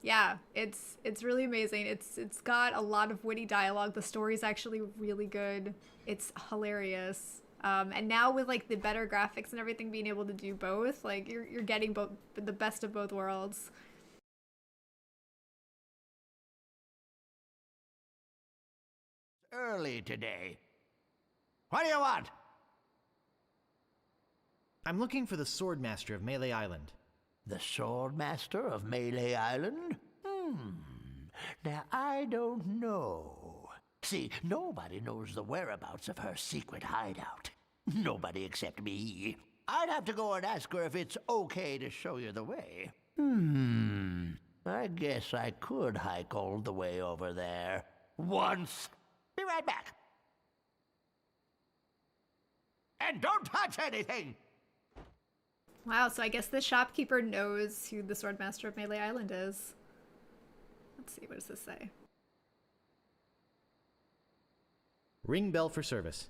S1: Yeah, it's really amazing. It's got a lot of witty dialogue. The story's actually really good. It's hilarious. And now with like the better graphics and everything, being able to do both, like you're getting both, the best of both worlds.
S4: Early today. What do you want?
S3: I'm looking for the Swordmaster of Melee Island.
S4: The Swordmaster of Melee Island? Now I don't know. See, nobody knows the whereabouts of her secret hideout. Nobody except me. I'd have to go and ask her if it's okay to show you the way. I guess I could hike all the way over there. Once. Be right back. And don't touch anything!
S1: Wow, so I guess the shopkeeper knows who the Swordmaster of Melee Island is. Let's see, what does this say?
S3: Ring bell for service.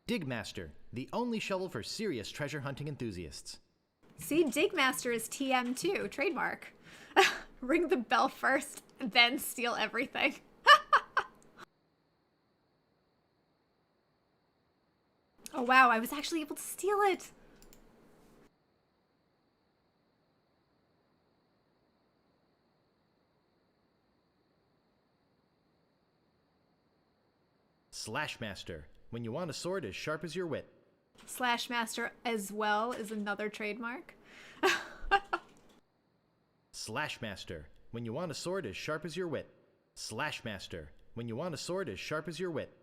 S3: Digmaster, the only shovel for serious treasure hunting enthusiasts.
S1: See, Digmaster is TM too, trademark. Ring the bell first, then steal everything. Oh wow, I was actually able to steal it!
S3: Slashmaster, when you want a sword as sharp as your wit.
S1: Slashmaster as well is another trademark.
S3: Slashmaster, when you want a sword as sharp as your wit. Slashmaster, when you want a sword as sharp as your wit.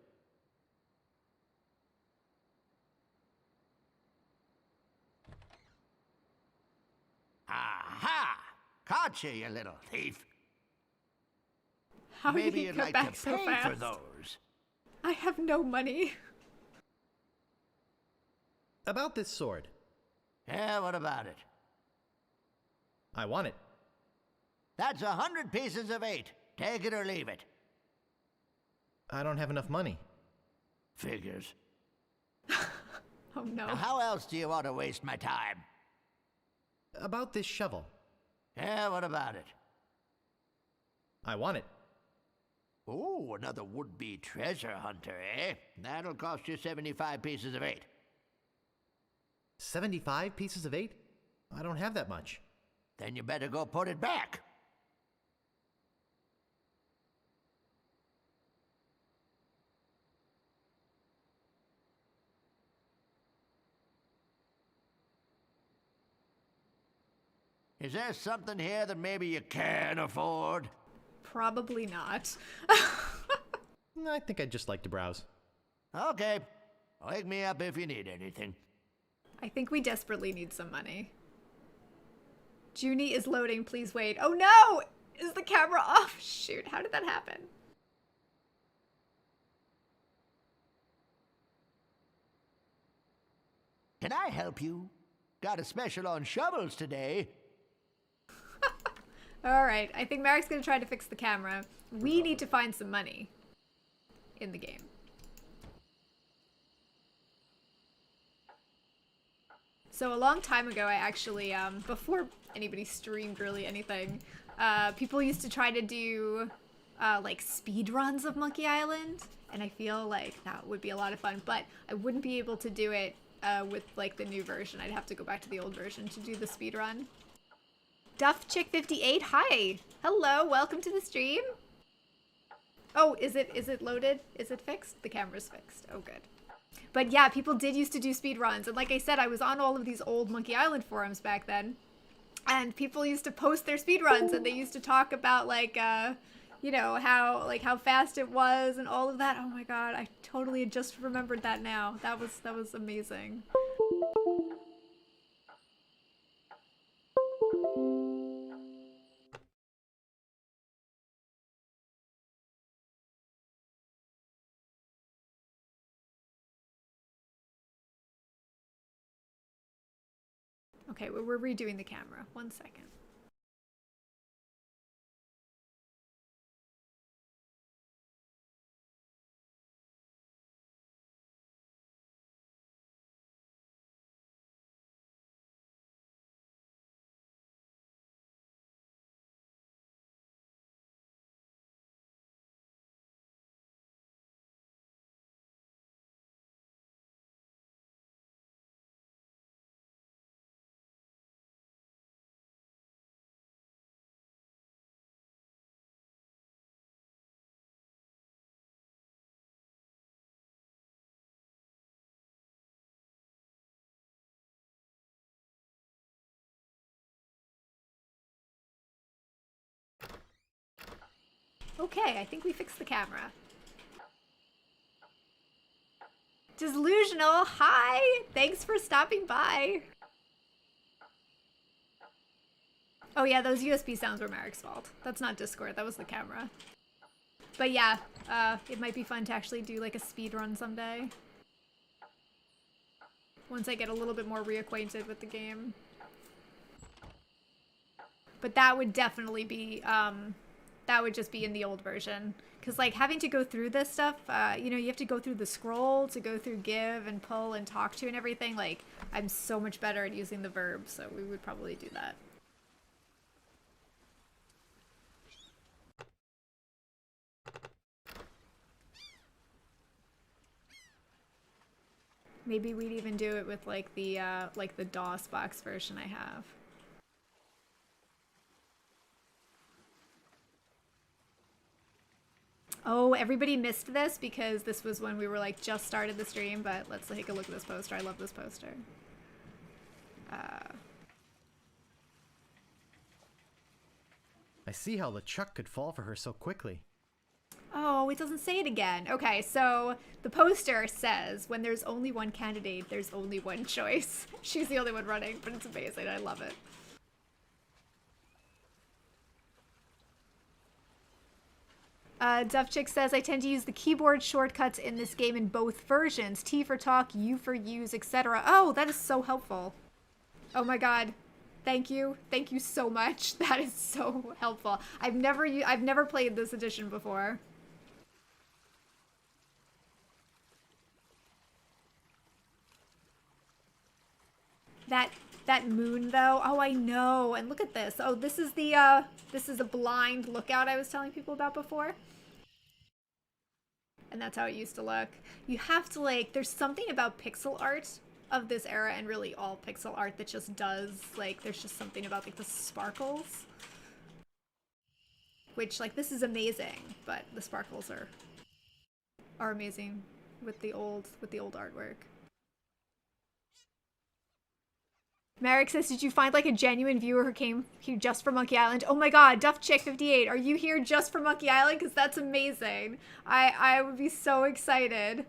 S4: Aha! Caught you, you little thief.
S1: How
S4: Maybe
S1: did he
S4: you'd
S1: come
S4: like
S1: back
S4: to
S1: so
S4: pay
S1: fast?
S4: for those.
S1: I have no money.
S3: About this sword.
S4: Yeah, what about it?
S3: I want it.
S4: That's 100 pieces of 8. Take it or leave it.
S3: I don't have enough money.
S4: Figures.
S1: Oh no.
S4: Now, how else do you want to waste my time?
S3: About this shovel.
S4: Yeah, what about it?
S3: I want it.
S4: Oh, another would-be treasure hunter, eh? That'll cost you 75 pieces of 8.
S3: 75 pieces of 8? I don't have that much.
S4: Then you better go put it back. Is there something here that maybe you can afford?
S1: Probably not.
S3: I think I'd just like to browse.
S4: Okay. Wake me up if you need anything.
S1: I think we desperately need some money. Junie is loading, please wait. Oh no! Is the camera off? Shoot, how did that happen?
S4: Can I help you? Got a special on shovels today.
S1: Alright, I think Merric's gonna try to fix the camera. We need to find some money in the game. So a long time ago, I actually, before anybody streamed really anything, people used to try to do, like, speed runs of Monkey Island, and I feel like that would be a lot of fun, but I wouldn't be able to do it with, like, the new version. I'd have to go back to the old version to do the speed run. DuffChick58, hi! Hello, welcome to the stream! Oh, is it loaded? Is it fixed? The camera's fixed. Oh, good. But yeah, people did used to do speed runs, and like I said, I was on all of these old Monkey Island forums back then, and people used to post their speed runs, and they used to talk about, like, you know, how fast it was and all of that. Oh my god, I totally just remembered that now. That was amazing. Okay, we're redoing the camera. 1 second. Okay, I think we fixed the camera. Delusional, hi! Thanks for stopping by. Oh yeah, those USB sounds were Merric's fault. That's not Discord, that was the camera. But yeah, it might be fun to actually do like a speed run someday. Once I get a little bit more reacquainted with the game. But that would definitely be, that would just be in the old version. Because, like, having to go through this stuff, you know, you have to go through the scroll to go through give and pull and talk to and everything. Like, I'm so much better at using the verb, so we would probably do that. Maybe we'd even do it with, like, the DOS box version I have. Oh, everybody missed this because this was when we were like just started the stream, but let's take a look at this poster. I love this poster.
S3: I see how LeChuck could fall for her so quickly.
S1: Oh, it doesn't say it again. Okay, so the poster says when there's only one candidate, there's only one choice. She's the only one running, but it's amazing. I love it. DuffChick says, I tend to use the keyboard shortcuts in this game in both versions. T for talk, U for use, etc. Oh, that is so helpful. Oh my god. Thank you. Thank you so much. That is so helpful. I've never played this edition before. That moon though. Oh, I know. And look at this. Oh, this is a blind lookout I was telling people about before. and that's how it used to look. You have to like, there's something about pixel art of this era and really all pixel art that just does, like, there's just something about like the sparkles. Which, like, this is amazing, but the sparkles are amazing with the old artwork. Merrick says, did you find like a genuine viewer who came here just for Monkey Island? Oh my god, DuffChick58, are you here just for Monkey Island? Because that's amazing. I would be so excited.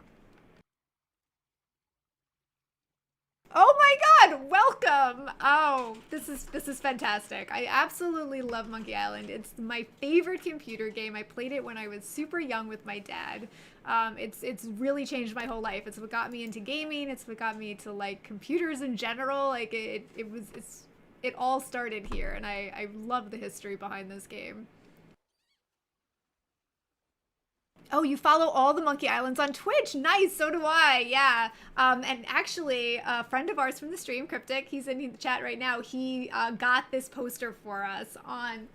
S1: Oh my god, welcome! Oh, this is fantastic. I absolutely love Monkey Island. It's my favorite computer game. I played it when I was super young with my dad. It's really changed my whole life. It's what got me into gaming. It's what got me to like computers in general. Like it all started here, and I love the history behind this game. Oh, you follow all the Monkey Islands on Twitch. Nice, so do I, yeah. And actually, a friend of ours from the stream, Cryptic, he's in the chat right now. He got this poster for us on,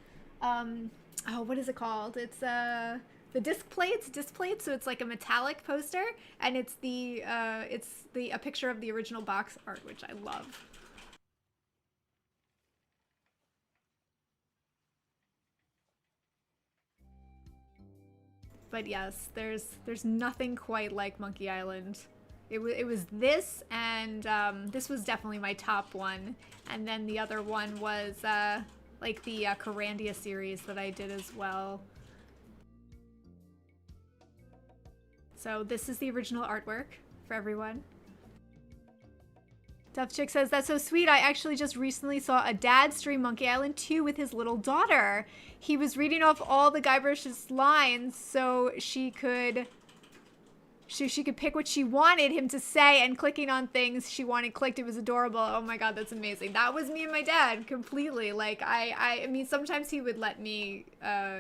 S1: oh, what is it called? It's the disc plates, so it's like a metallic poster, and it's a picture of the original box art, which I love. But yes, there's nothing quite like Monkey Island. It was this, and this was definitely my top one. And then the other one was like the Carandia series that I did as well. So this is the original artwork for everyone. DuffChick says, that's so sweet. I actually just recently saw a dad stream Monkey Island 2 with his little daughter. He was reading off all the Guybrush's lines so she could pick what she wanted him to say, and clicking on things she wanted clicked. It was adorable. Oh my god, that's amazing. That was me and my dad completely. Like I mean, sometimes he would let me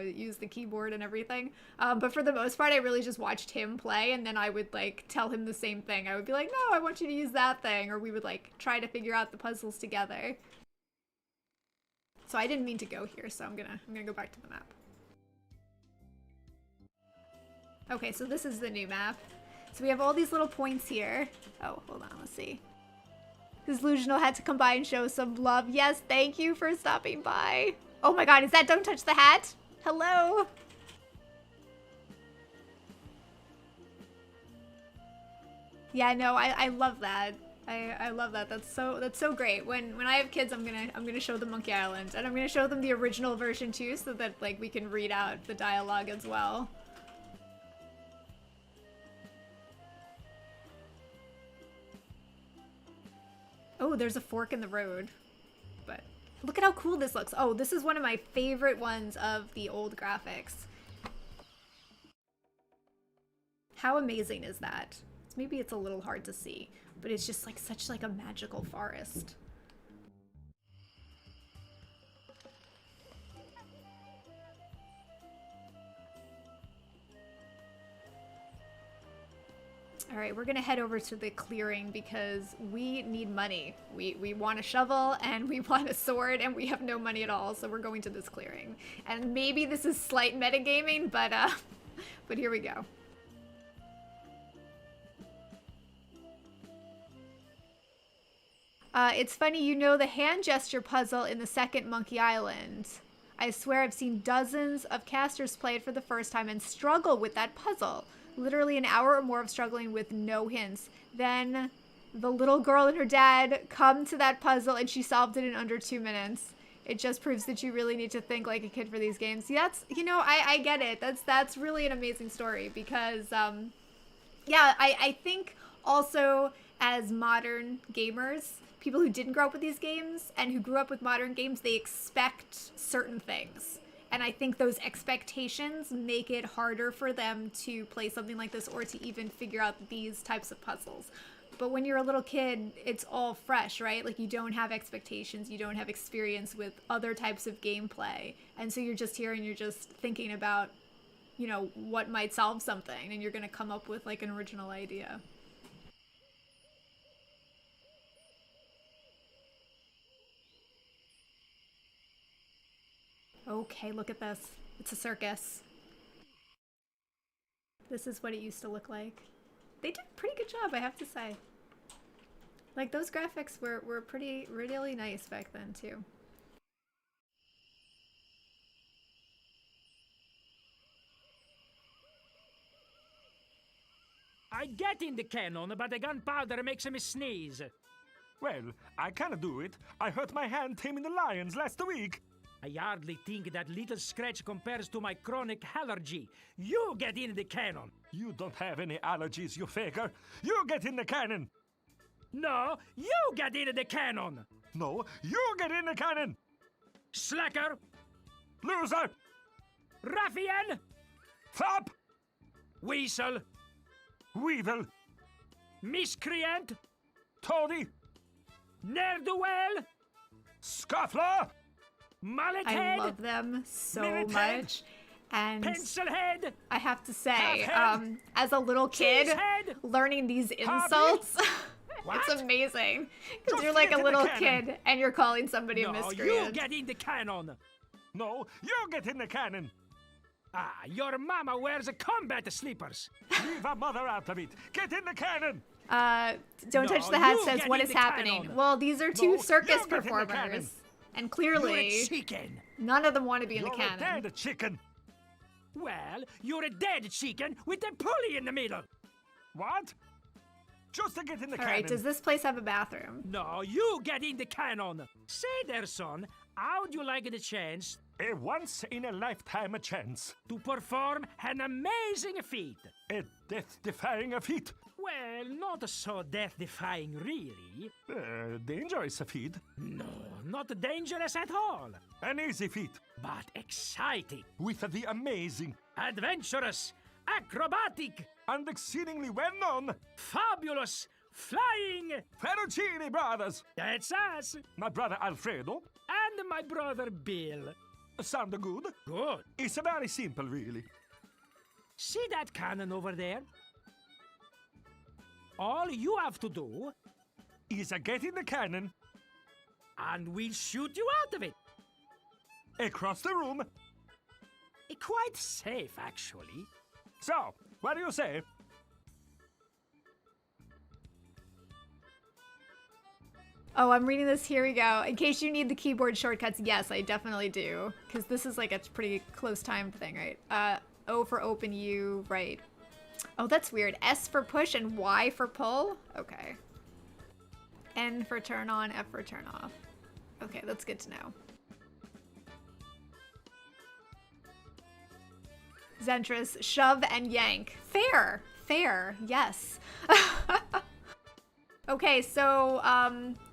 S1: use the keyboard and everything, but for the most part I really just watched him play, and then I would like tell him the same thing. I would be like, no, I want you to use that thing, or we would like try to figure out the puzzles together. So I didn't mean to go here, so I'm gonna go back to the map. Okay, so this is the new map. So we have all these little points here. Oh, hold on, let's see. This Lusional had to come by and show some love. Yes, thank you for stopping by. Oh my god, is that Don't Touch the Hat? Hello? Yeah, no, I love that. I love that. That's so great. When I have kids, I'm gonna show them Monkey Island, and I'm gonna show them the original version too, so that like we can read out the dialogue as well. Oh, there's a fork in the road. But look at how cool this looks. Oh, this is one of my favorite ones of the old graphics. How amazing is that? Maybe it's a little hard to see, but it's just like such like a magical forest. All right, we're gonna head over to the clearing because we need money. We want a shovel and we want a sword, and we have no money at all, so we're going to this clearing. And maybe this is slight metagaming, but here we go. It's funny, you know the hand gesture puzzle in the second Monkey Island. I swear I've seen dozens of casters play it for the first time and struggle with that puzzle. Literally an hour or more of struggling with no hints. Then the little girl and her dad come to that puzzle and she solved it in under 2 minutes. It just proves that you really need to think like a kid for these games. Yeah, that's, you know, I get it. That's really an amazing story because, yeah, I think also as modern gamers, people who didn't grow up with these games and who grew up with modern games, they expect certain things. And I think those expectations make it harder for them to play something like this or to even figure out these types of puzzles. But when you're a little kid, it's all fresh, right? Like you don't have expectations, you don't have experience with other types of gameplay. And so you're just here and you're just thinking about, you know, what might solve something, and you're gonna come up with like an original idea. Okay, look at this. It's a circus. This is what it used to look like. They did a pretty good job, I have to say. Like, those graphics were really nice back then, too.
S12: I get in the cannon, but the gunpowder makes me sneeze.
S5: Well, I can't do it. I hurt my hand taming the lions last week.
S12: I hardly think that little scratch compares to my chronic allergy. You get in the cannon.
S5: You don't have any allergies, you faker. You get in the cannon.
S12: No, you get in the cannon.
S5: No, you get in the cannon.
S12: Slacker.
S5: Loser.
S12: Ruffian.
S5: Fop.
S12: Weasel.
S5: Weevil.
S12: Miscreant.
S5: Toady.
S12: Ne'er-do-well.
S5: Scuffler.
S12: Mullet
S1: I
S12: head.
S1: love them so
S12: Minute head.
S1: much. And
S12: Pencil head.
S1: I have to say,
S12: Half-head.
S1: as a little kid,
S12: Cheesehead.
S1: learning these insults, it's amazing. Because you're like a little kid and you're calling somebody a
S12: No,
S1: miscreant.
S12: you get in the cannon.
S5: No, you get in the cannon.
S12: Ah, your mama wears combat slippers.
S5: Leave a mother out of it. Get in the cannon.
S1: Don't
S12: No,
S1: touch the hat
S12: you
S1: says,
S12: get
S1: what
S12: in
S1: is
S12: the
S1: happening?
S12: cannon.
S1: Well, these are two
S5: No,
S1: circus
S5: you get in the cannon.
S1: performers. And
S12: You're
S1: clearly,
S12: a chicken.
S1: none of them want to be in
S5: You're
S1: the cannon.
S5: a dead chicken.
S12: Well, you're a dead chicken with a pulley in the middle.
S5: What? Just to get in the
S1: All
S5: cannon.
S1: right, does this place have a bathroom?
S12: No, you get in the cannon. Say there, son, how'd you like the chance
S5: A once-in-a-lifetime chance.
S12: to perform an amazing feat?
S5: A death-defying feat.
S12: Well, not so death-defying, really.
S5: Dangerous feat.
S12: No, not dangerous at all,
S5: An easy feat.
S12: but exciting,
S5: With the amazing
S12: adventurous, acrobatic,
S5: and exceedingly well-known
S12: fabulous, flying.
S5: Ferrucini brothers.
S12: That's us.
S5: My brother Alfredo.
S12: And my brother Bill.
S5: Sound good?
S12: Good.
S5: It's very simple, really.
S12: See that cannon over there? All you have to do,
S5: Is get in the cannon,
S12: and we'll shoot you out of it.
S5: across the room.
S12: Quite safe, actually.
S5: So, what do you say?
S1: Oh, I'm reading this. Here we go. In case you need the keyboard shortcuts, yes, I definitely do. Because this is like a pretty close timed thing, right? O for open, U, right. Oh, that's weird. S for push and Y for pull? Okay. N for turn on, F for turn off. Okay, that's good to know. Zentris, shove and yank. Fair. Fair. Yes. Okay, so,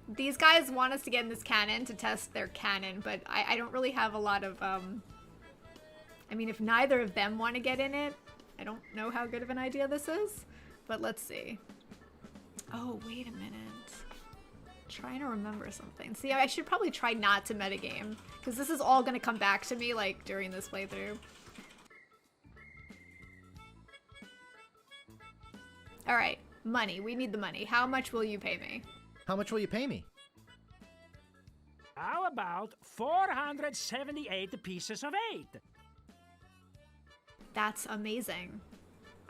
S1: these guys want us to get in this cannon to test their cannon, but I don't really have a lot of, I mean, if neither of them want to get in it, I don't know how good of an idea this is, but let's see. Oh, wait a minute. Trying to remember something. See, I should probably try not to metagame, because this is all going to come back to me, like, during this playthrough. Alright, money. We need the money. How much will you pay me?
S3: How much will you pay me?
S12: How about 478 pieces of 8?
S1: That's amazing.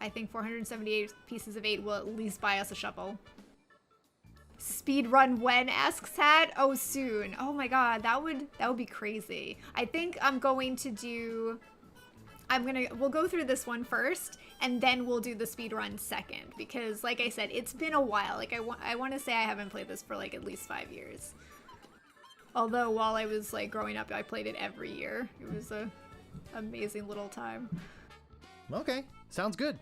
S1: I think 478 pieces of 8 will at least buy us a shovel. Speed run when? Asks Hat. Oh, soon. Oh my god, that would be crazy. I think I'm going to do... we'll go through this one first, and then we'll do the speed run second. Because, like I said, it's been a while. Like, I want to say I haven't played this for, like, at least 5 years. Although, while I was, like, growing up, I played it every year. It was a amazing little time.
S3: Okay, sounds good.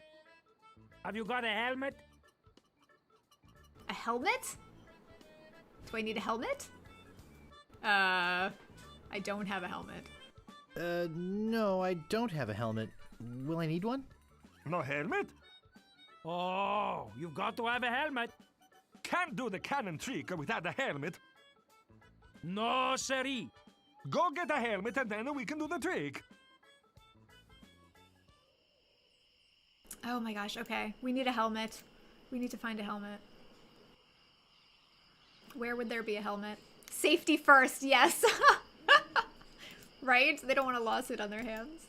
S12: Have you got a helmet?
S1: A helmet? Do I need a helmet? I don't have a helmet.
S3: No, I don't have a helmet. Will I need one?
S5: No helmet?
S12: Oh, you've got to have a helmet.
S5: Can't do the cannon trick without a helmet.
S12: No, siree.
S5: Go get a helmet and then we can do the trick.
S1: Oh my gosh, okay. We need a helmet. We need to find a helmet. Where would there be a helmet? Safety first, yes. Right? They don't want a lawsuit on their hands.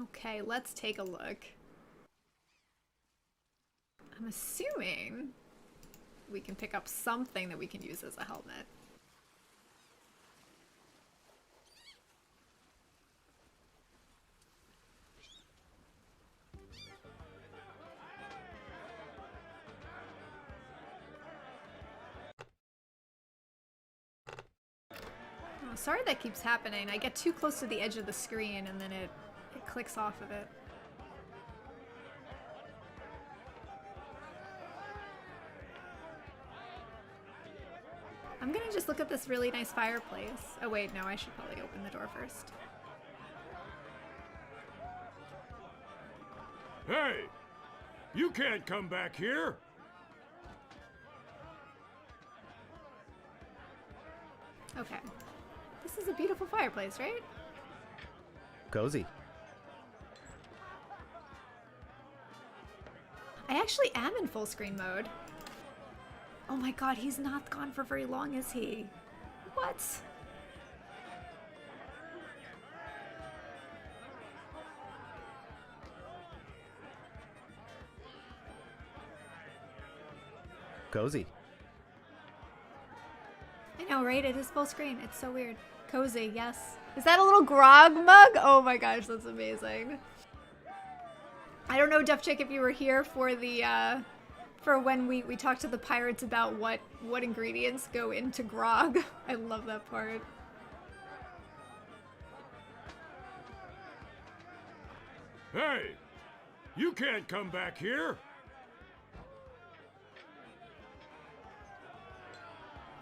S1: Okay, let's take a look. I'm assuming we can pick up something that we can use as a helmet. Oh, sorry that keeps happening. I get too close to the edge of the screen and then it clicks off of it. I'm gonna just look at this really nice fireplace. Oh wait, no, I should probably open the door first.
S2: Hey! You can't come back here!
S1: Okay. This is a beautiful fireplace, right?
S3: Cozy.
S1: I actually am in full screen mode. Oh my god, he's not gone for very long, is he? What?
S3: Cozy.
S1: I know, right? It is full screen. It's so weird. Cozy, yes. Is that a little grog mug? Oh my gosh, that's amazing. I don't know, Duff Chick, if you were here for the, for when we talked to the pirates about what ingredients go into grog. I love that part.
S2: Hey! You can't come back here!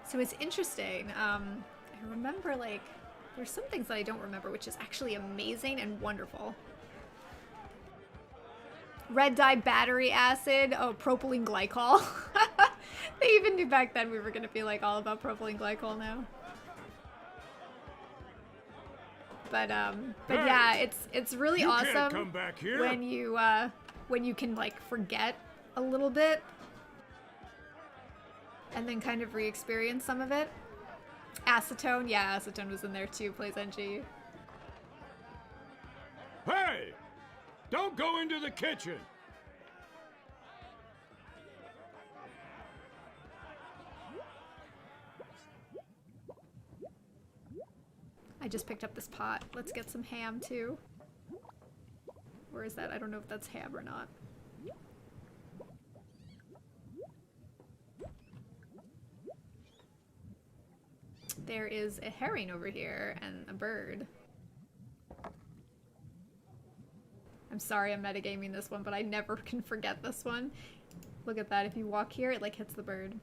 S1: So it's interesting. I remember, like, there's some things that I don't remember, which is actually amazing and wonderful. Red dye battery acid. Oh, propylene glycol. They even knew back then we were gonna be like all about propylene glycol now. But yeah, it's really awesome
S2: come back here.
S1: when you can like forget a little bit and then kind of re-experience some of it. Acetone, yeah, acetone was in there too, plays NG.
S2: Hey! Don't go into the kitchen!
S1: I just picked up this pot. Let's get some ham too. Where is that? I don't know if that's ham or not. There is a herring over here and a bird. I'm sorry I'm metagaming this one, but I never can forget this one. Look at that. If you walk here, it like hits the bird.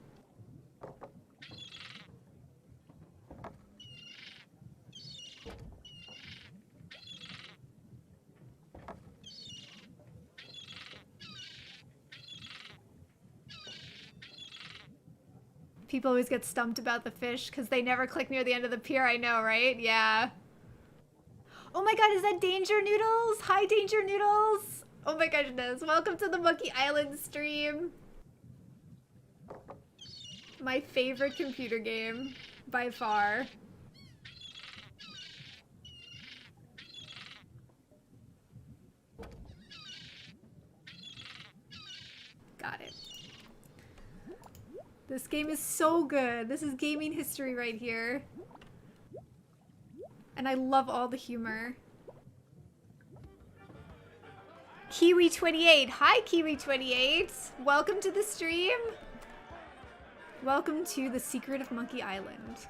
S1: People always get stumped about the fish because they never click near the end of the pier. I know, right? Yeah. Oh my god, is that Danger Noodles? Hi, Danger Noodles. Oh my goodness. Welcome to the Monkey Island stream. My favorite computer game by far. Got it. This game is so good. This is gaming history right here. And I love all the humor. Kiwi28. Hi, Kiwi28. Welcome to the stream. Welcome to the Secret of Monkey Island.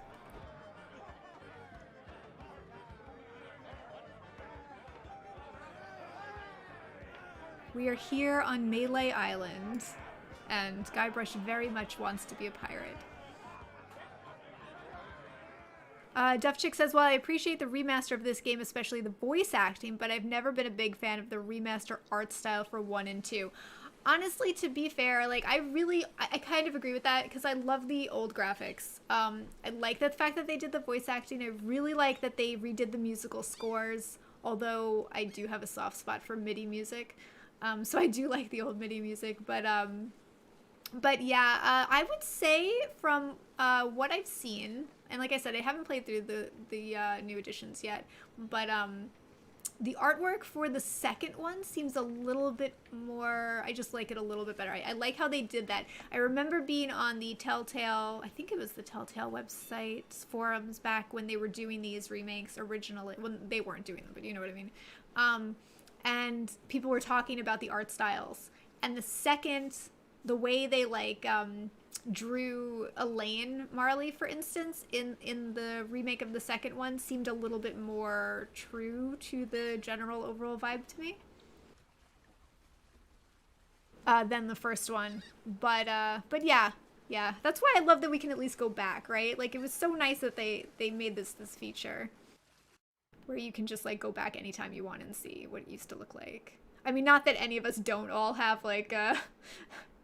S1: We are here on Melee Island, and Guybrush very much wants to be a pirate. Duff Chick says, well, I appreciate the remaster of this game, especially the voice acting, but I've never been a big fan of the remaster art style for 1 and 2. Honestly, to be fair, like, I kind of agree with that, because I love the old graphics. I like the fact that they did the voice acting. I really like that they redid the musical scores, although I do have a soft spot for MIDI music. So I do like the old MIDI music, but yeah, I would say from what I've seen, and like I said, I haven't played through the new editions yet, but The artwork for the second one seems a little bit more, I just like it a little bit better. I like how they did that. I remember being on the Telltale, I think it was the Telltale website's forums back when they were doing these remakes originally. When they weren't doing them, but you know what I mean. And people were talking about the art styles. And the way they like drew Elaine Marley, for instance, in the remake of the second one seemed a little bit more true to the general overall vibe to me than the first one. But yeah, that's why I love that we can at least go back, right? Like, it was so nice that they made this feature where you can just like go back anytime you want and see what it used to look like. I mean, not that any of us don't all have like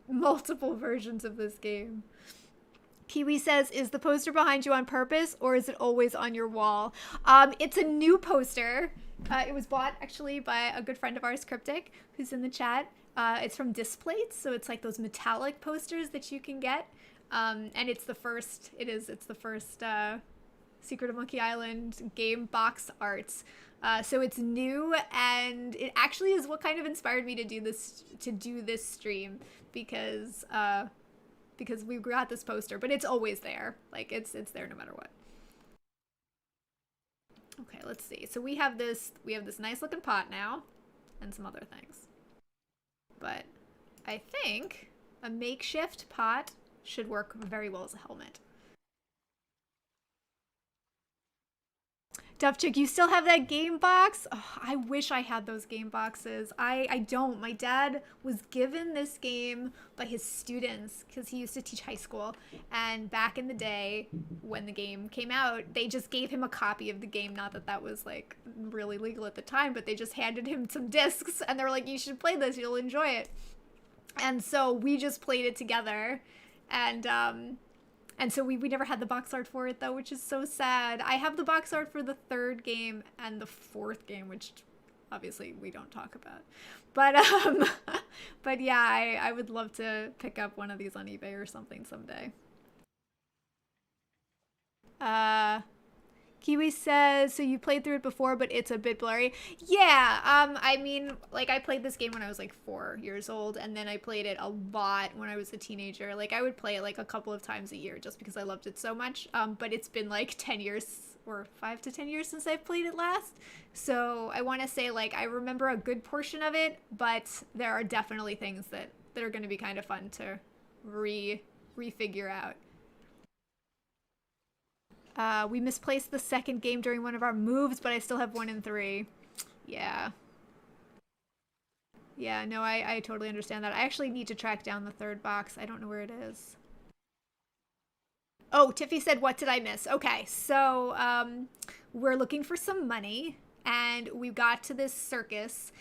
S1: multiple versions of this game. Kiwi says, is the poster behind you on purpose, or is it always on your wall? It's a new poster. It was bought actually by a good friend of ours, Cryptic, who's in the chat. It's from Displates, so it's like those metallic posters that you can get. And it's the first Secret of Monkey Island game box art. So it's new, and it actually is what kind of inspired me to do this stream, because we got this poster, but it's always there. Like, it's there no matter what. Okay, let's see. So we have this nice looking pot now, and some other things. But I think a makeshift pot should work very well as a helmet. Duff Chick, you still have that game box? Oh, I wish I had those game boxes. I don't. My dad was given this game by his students because he used to teach high school. And back in the day, when the game came out, they just gave him a copy of the game. Not that that was like really legal at the time, but they just handed him some discs and they were like, you should play this, you'll enjoy it. And so we just played it together. And so we never had the box art for it, though, which is so sad. I have the box art for the third game and the fourth game, which obviously we don't talk about. But yeah, I would love to pick up one of these on eBay or something someday. Kiwi says, so you played through it before, but it's a bit blurry. Yeah, I mean, like, I played this game when I was like 4 years old, and then I played it a lot when I was a teenager. Like, I would play it like a couple of times a year just because I loved it so much. But it's been like 10 years or 5 to 10 years since I've played it last. So I want to say, like, I remember a good portion of it, but there are definitely things that are going to be kind of fun to refigure out. We misplaced the second game during one of our moves, but I still have 1 and 3. Yeah. Yeah, no, I totally understand that. I actually need to track down the third box. I don't know where it is. Oh, Tiffy said, what did I miss? Okay, so we're looking for some money, and we got to this circus,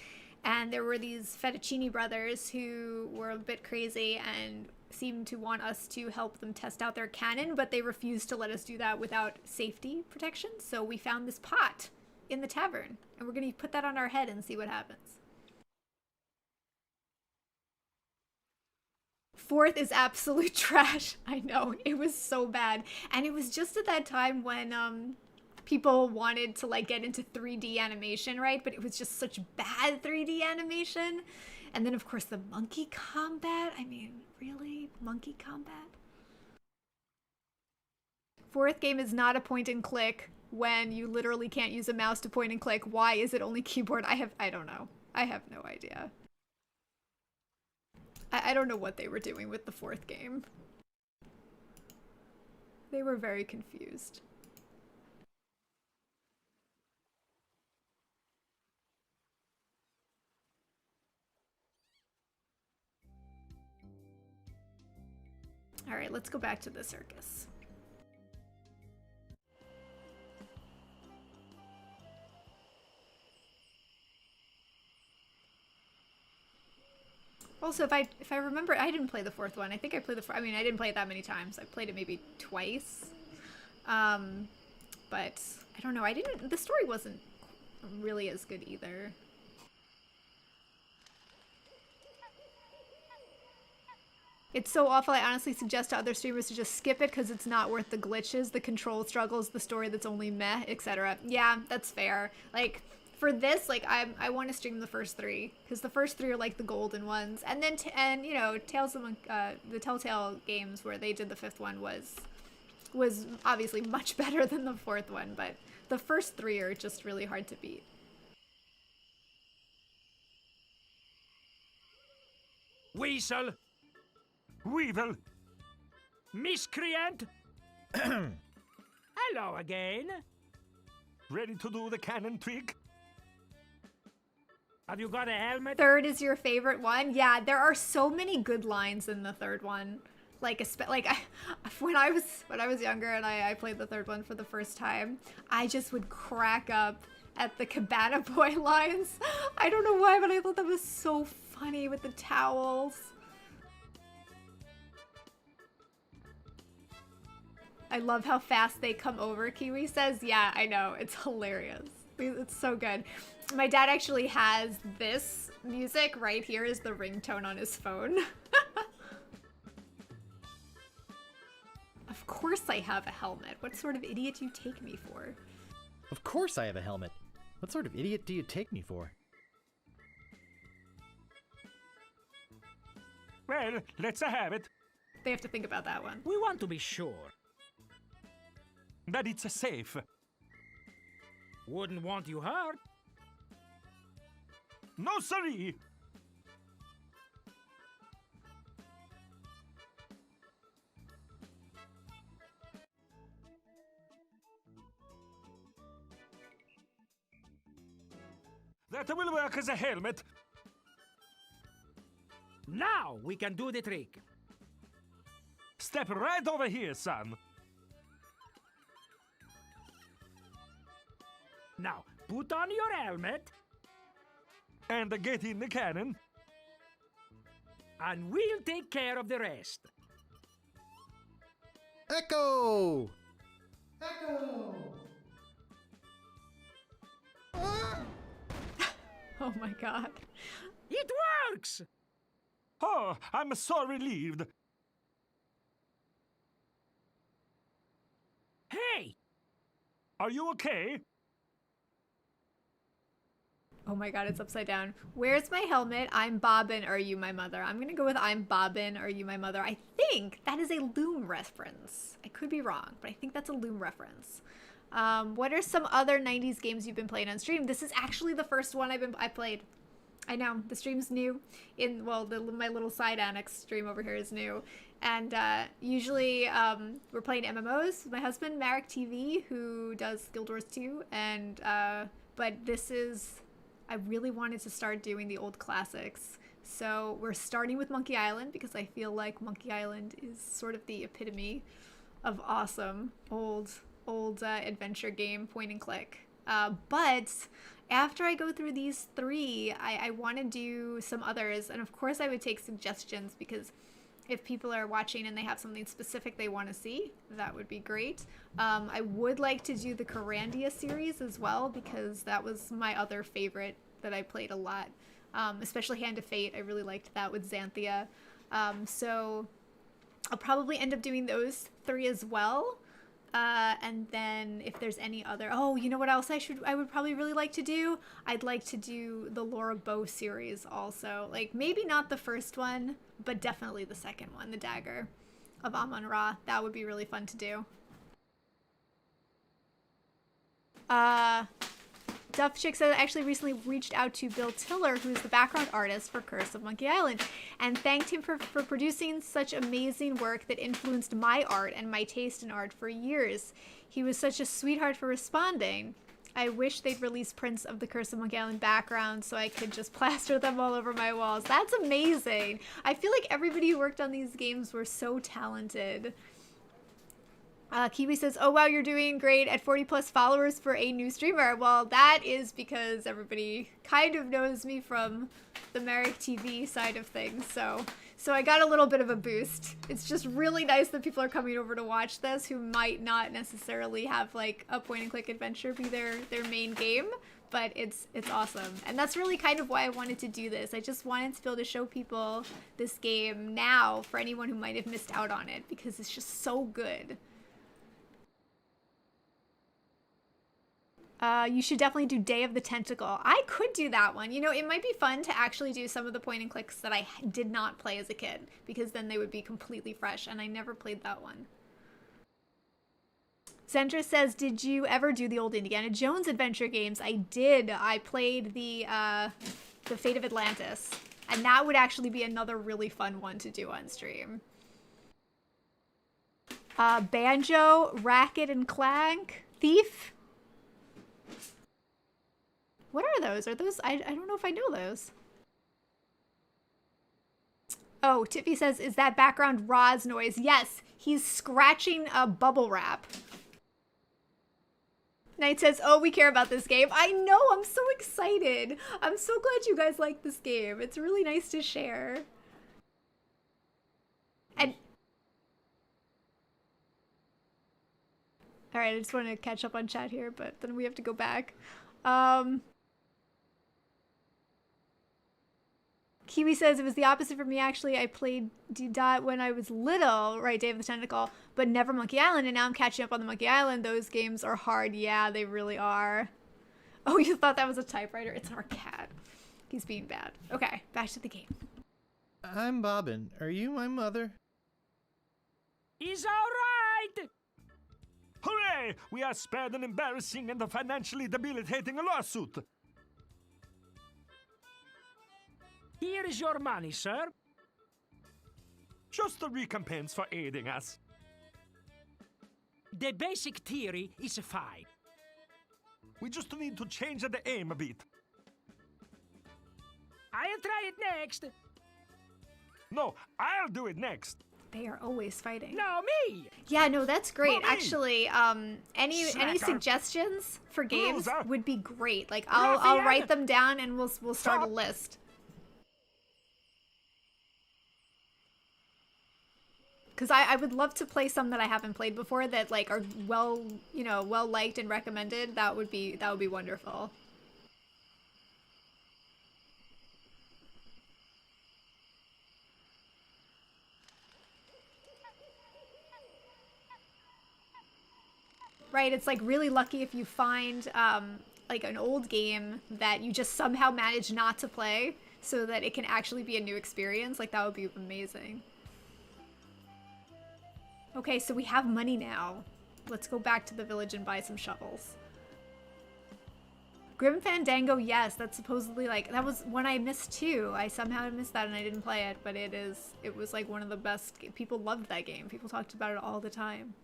S1: and there were these Fettuccine brothers who were a bit crazy and seemed to want us to help them test out their cannon, but they refused to let us do that without safety protection. So we found this pot in the tavern, and we're going to put that on our head and see what happens. Fourth is absolute trash. I know, it was so bad. And it was just at that time when people wanted to like get into 3D animation, right? But it was just such bad 3D animation. And then, of course, the monkey combat. I mean, really? Monkey combat? Fourth game is not a point and click when you literally can't use a mouse to point and click. Why is it only keyboard? I don't know. I have no idea. I don't know what they were doing with the fourth game. They were very confused. All right, let's go back to the circus. Also, if I remember, I didn't play the fourth one. I think I played I mean, I didn't play it that many times. I played it maybe twice. But I don't know. The story wasn't really as good either. It's so awful, I honestly suggest to other streamers to just skip it because it's not worth the glitches, the control struggles, the story that's only meh, etc. Yeah, that's fair. Like, for this, like, I want to stream the first 3 because the first 3 are like the golden ones, and then you know, the Telltale games where they did the 5th one was obviously much better than the 4th one, but the first 3 are just really hard to beat.
S12: Weasel!
S5: Weevil!
S12: Miscreant! Hello again.
S5: Ready to do the cannon trick?
S12: Have you got a helmet?
S1: 3rd is your favorite one? Yeah, there are so many good lines in the 3rd one. Like, when I was younger and I played the 3rd one for the first time, I just would crack up at the Cabana Boy lines. I don't know why, but I thought that was so funny with the towels. I love how fast they come over, Kiwi says. Yeah, I know. It's hilarious. It's so good. My dad actually has this music right here as the ringtone on his phone. Of course I have a helmet. What sort of idiot do you take me for?
S3: Of course I have a helmet. What sort of idiot do you take me for?
S5: Well, let's have it.
S1: They have to think about that one.
S12: We want to be sure.
S5: That it's safe.
S12: Wouldn't want you hurt.
S5: No, sorry. That will work as a helmet.
S12: Now we can do the trick.
S5: Step right over here, son.
S12: Now, put on your helmet.
S5: And get in the cannon.
S12: And we'll take care of the rest.
S3: Echo!
S9: Echo!
S1: Oh my god.
S12: It works!
S5: Oh, I'm so relieved.
S12: Hey!
S5: Are you okay?
S1: Oh my god, it's upside down. Where's my helmet? I'm Bobbin, are you my mother? I'm gonna go with I'm Bobbin, are you my mother? I think that is a Loom reference. I could be wrong, but I think that's a Loom reference. What are some other 90s games you've been playing on stream? This is actually the first one I played. I know, the stream's new. My little side annex stream over here is new. And usually we're playing MMOs with my husband, MaericTV, who does Guild Wars 2. And, but this is, I really wanted to start doing the old classics. So we're starting with Monkey Island because I feel like Monkey Island is sort of the epitome of awesome old adventure game, point and click. But after I go through these 3, I want to do some others. And of course I would take suggestions because if people are watching and they have something specific they want to see, that would be great. I would like to do the Carandia series as well because that was my other favorite that I played a lot. Especially Hand of Fate. I really liked that with Xanthia. So I'll probably end up doing those 3 as well. And then if there's any other, oh, you know what else I would probably really like to do? I'd like to do the Laura Bow series also. Like maybe not the first one, but definitely the second one, the Dagger of Amon-Ra. That would be really fun to do. Duff Chick said I actually recently reached out to Bill Tiller, who's the background artist for Curse of Monkey Island, and thanked him for producing such amazing work that influenced my art and my taste in art for years. He was such a sweetheart for responding. I wish they'd release prints of the Curse of Monkey Island background so I could just plaster them all over my walls. That's amazing. I feel like everybody who worked on these games were so talented. Kiwi says, oh wow, you're doing great at 40 plus followers for a new streamer. Well, that is because everybody kind of knows me from the MaericTV side of things, so I got a little bit of a boost. It's just really nice that people are coming over to watch this who might not necessarily have like a point and click adventure be their main game, but it's awesome. And that's really kind of why I wanted to do this. I just wanted to be able to show people this game now for anyone who might have missed out on it because it's just so good. You should definitely do Day of the Tentacle. I could do that one. You know, it might be fun to actually do some of the point and clicks that I did not play as a kid, because then they would be completely fresh, and I never played that one. Sandra says, did you ever do the old Indiana Jones adventure games? I did. I played the Fate of Atlantis, and that would actually be another really fun one to do on stream. Banjo, Racket and Clank, Thief. What are those? Are those? I don't know if I know those. Oh, Tiffy says, is that background Roz noise? Yes, he's scratching a bubble wrap. Knight says, oh, we care about this game. I know, I'm so excited. I'm so glad you guys like this game. It's really nice to share. And all right, I just want to catch up on chat here, but then we have to go back. Kiwi says, it was the opposite for me, actually. I played D-Dot when I was little, right, Day of the Tentacle, but never Monkey Island, and now I'm catching up on the Monkey Island. Those games are hard. Yeah, they really are. Oh, you thought that was a typewriter? It's our cat. He's being bad. Okay, back to the game.
S3: I'm Bobbin. Are you my mother?
S12: He's all right!
S5: Hooray! We are spared an embarrassing and a financially debilitating lawsuit.
S12: Here is your money, sir.
S5: Just a recompense for aiding us.
S12: The basic theory is fine.
S5: We just need to change the aim a bit.
S12: I'll try it next.
S5: No, I'll do it next.
S1: They are always fighting.
S12: No, me!
S1: Yeah, no, that's great.
S5: No, me.
S1: Actually, any suggestions for games
S5: Loser.
S1: would be great. Like I'll write them down and we'll start a list. Because I would love to play some that I haven't played before that like are well liked and recommended. That would be wonderful. Right, it's like really lucky if you find like an old game that you just somehow manage not to play so that it can actually be a new experience. Like that would be amazing. Okay, so we have money now. Let's go back to the village and buy some shovels. Grim Fandango, yes, that's supposedly like, that was one I missed too. I somehow missed that and I didn't play it, but it was like one of the best, people loved that game. People talked about it all the time.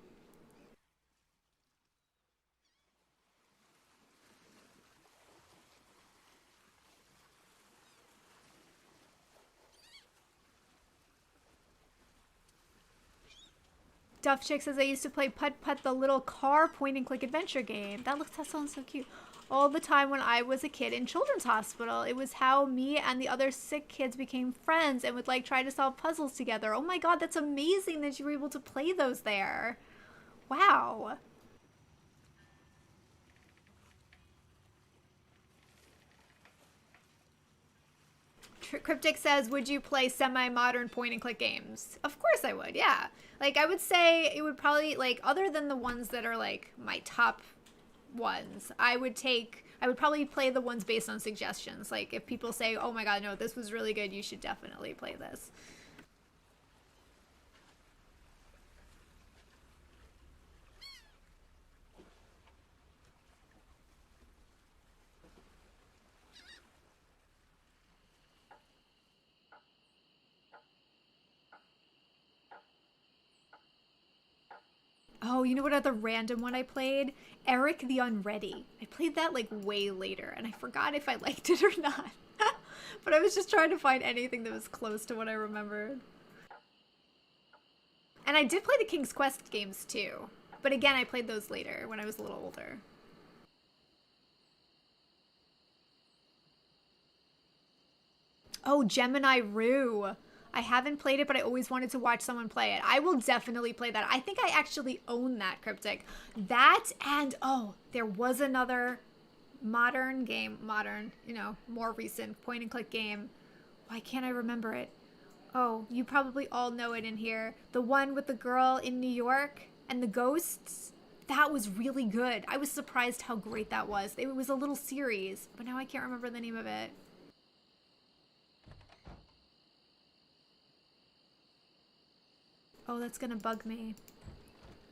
S1: Duff Chick says, I used to play Putt Putt, the little car point and click adventure game. That sounds so cute. All the time when I was a kid in children's hospital. It was how me and the other sick kids became friends and would like try to solve puzzles together. Oh my god, that's amazing that you were able to play those there. Wow. Cryptic says, would you play semi-modern point-and-click games? Of course I would, yeah. Like, I would say it would probably, like, other than the ones that are, like, my top ones, I would probably play the ones based on suggestions. Like, if people say, oh my god, no, this was really good, you should definitely play this. Oh, you know what other random one I played? Eric the Unready. I played that like way later and I forgot if I liked it or not. But I was just trying to find anything that was close to what I remembered. And I did play the King's Quest games too. But again, I played those later when I was a little older. Oh, Gemini Rue. I haven't played it, but I always wanted to watch someone play it. I will definitely play that. I think I actually own that, Cryptic. That and, oh, there was another modern game, more recent point-and-click game. Why can't I remember it? Oh, you probably all know it in here. The one with the girl in New York and the ghosts. That was really good. I was surprised how great that was. It was a little series, but now I can't remember the name of it. Oh, that's gonna bug me.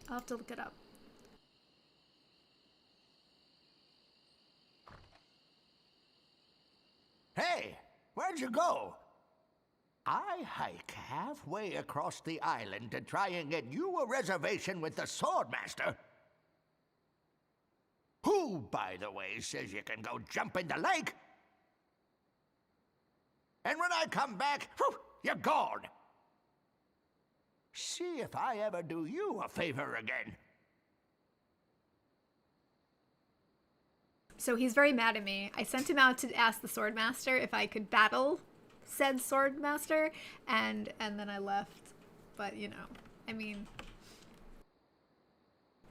S1: I'll have to look it up.
S4: Hey, where'd you go? I hike halfway across the island to try and get you a reservation with the Swordmaster. Who, by the way, says you can go jump in the lake? And when I come back, whew, you're gone. See if I ever do you a favor again.
S1: So he's very mad at me. I sent him out to ask the Swordmaster if I could battle said Swordmaster, and then I left. But, you know, I mean,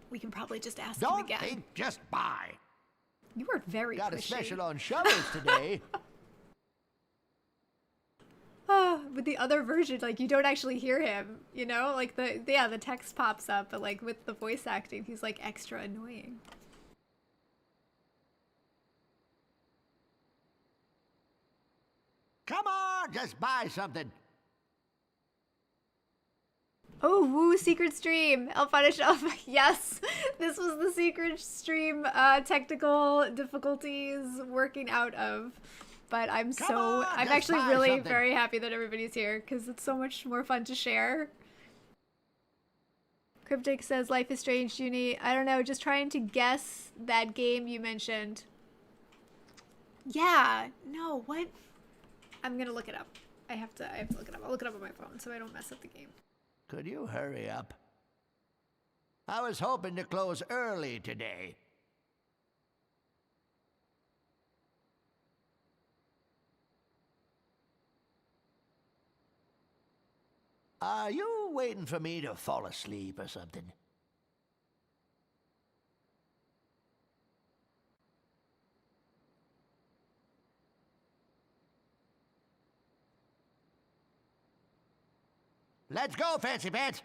S1: we can probably just ask him again.
S4: Don't think, just buy.
S1: You are very
S4: Got
S1: pushy.
S4: a special on shovels today.
S1: With the other version, like, you don't actually hear him, you know? Like, the text pops up, but, like, with the voice acting, he's, like, extra annoying.
S4: Come on, just buy something.
S1: Oh, woo, secret stream. I'll punish Elf. Yes, this was the secret stream technical difficulties working out of. But I'm actually really very happy that everybody's here because it's so much more fun to share. Cryptic says, Life is Strange, Junie. I don't know, just trying to guess that game you mentioned. Yeah, no, what? I'm gonna look it up. I have to look it up. I'll look it up on my phone so I don't mess up the game.
S4: Could you hurry up? I was hoping to close early today. Are you waiting for me to fall asleep or something? Let's go, Fancy Pants!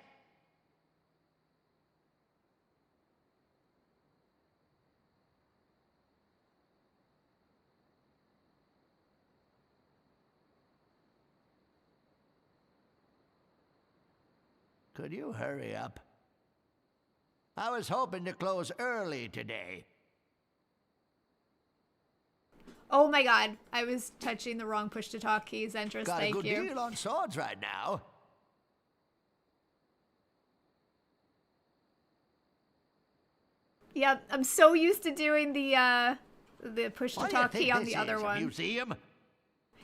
S4: Could you hurry up? I was hoping to close early today.
S1: Oh my god, I was touching the wrong push-to-talk keys, Zentris, thank you.
S4: Got a good deal on swords right now.
S1: Yep, I'm so used to doing the push-to-talk key on the other one.
S4: Museum?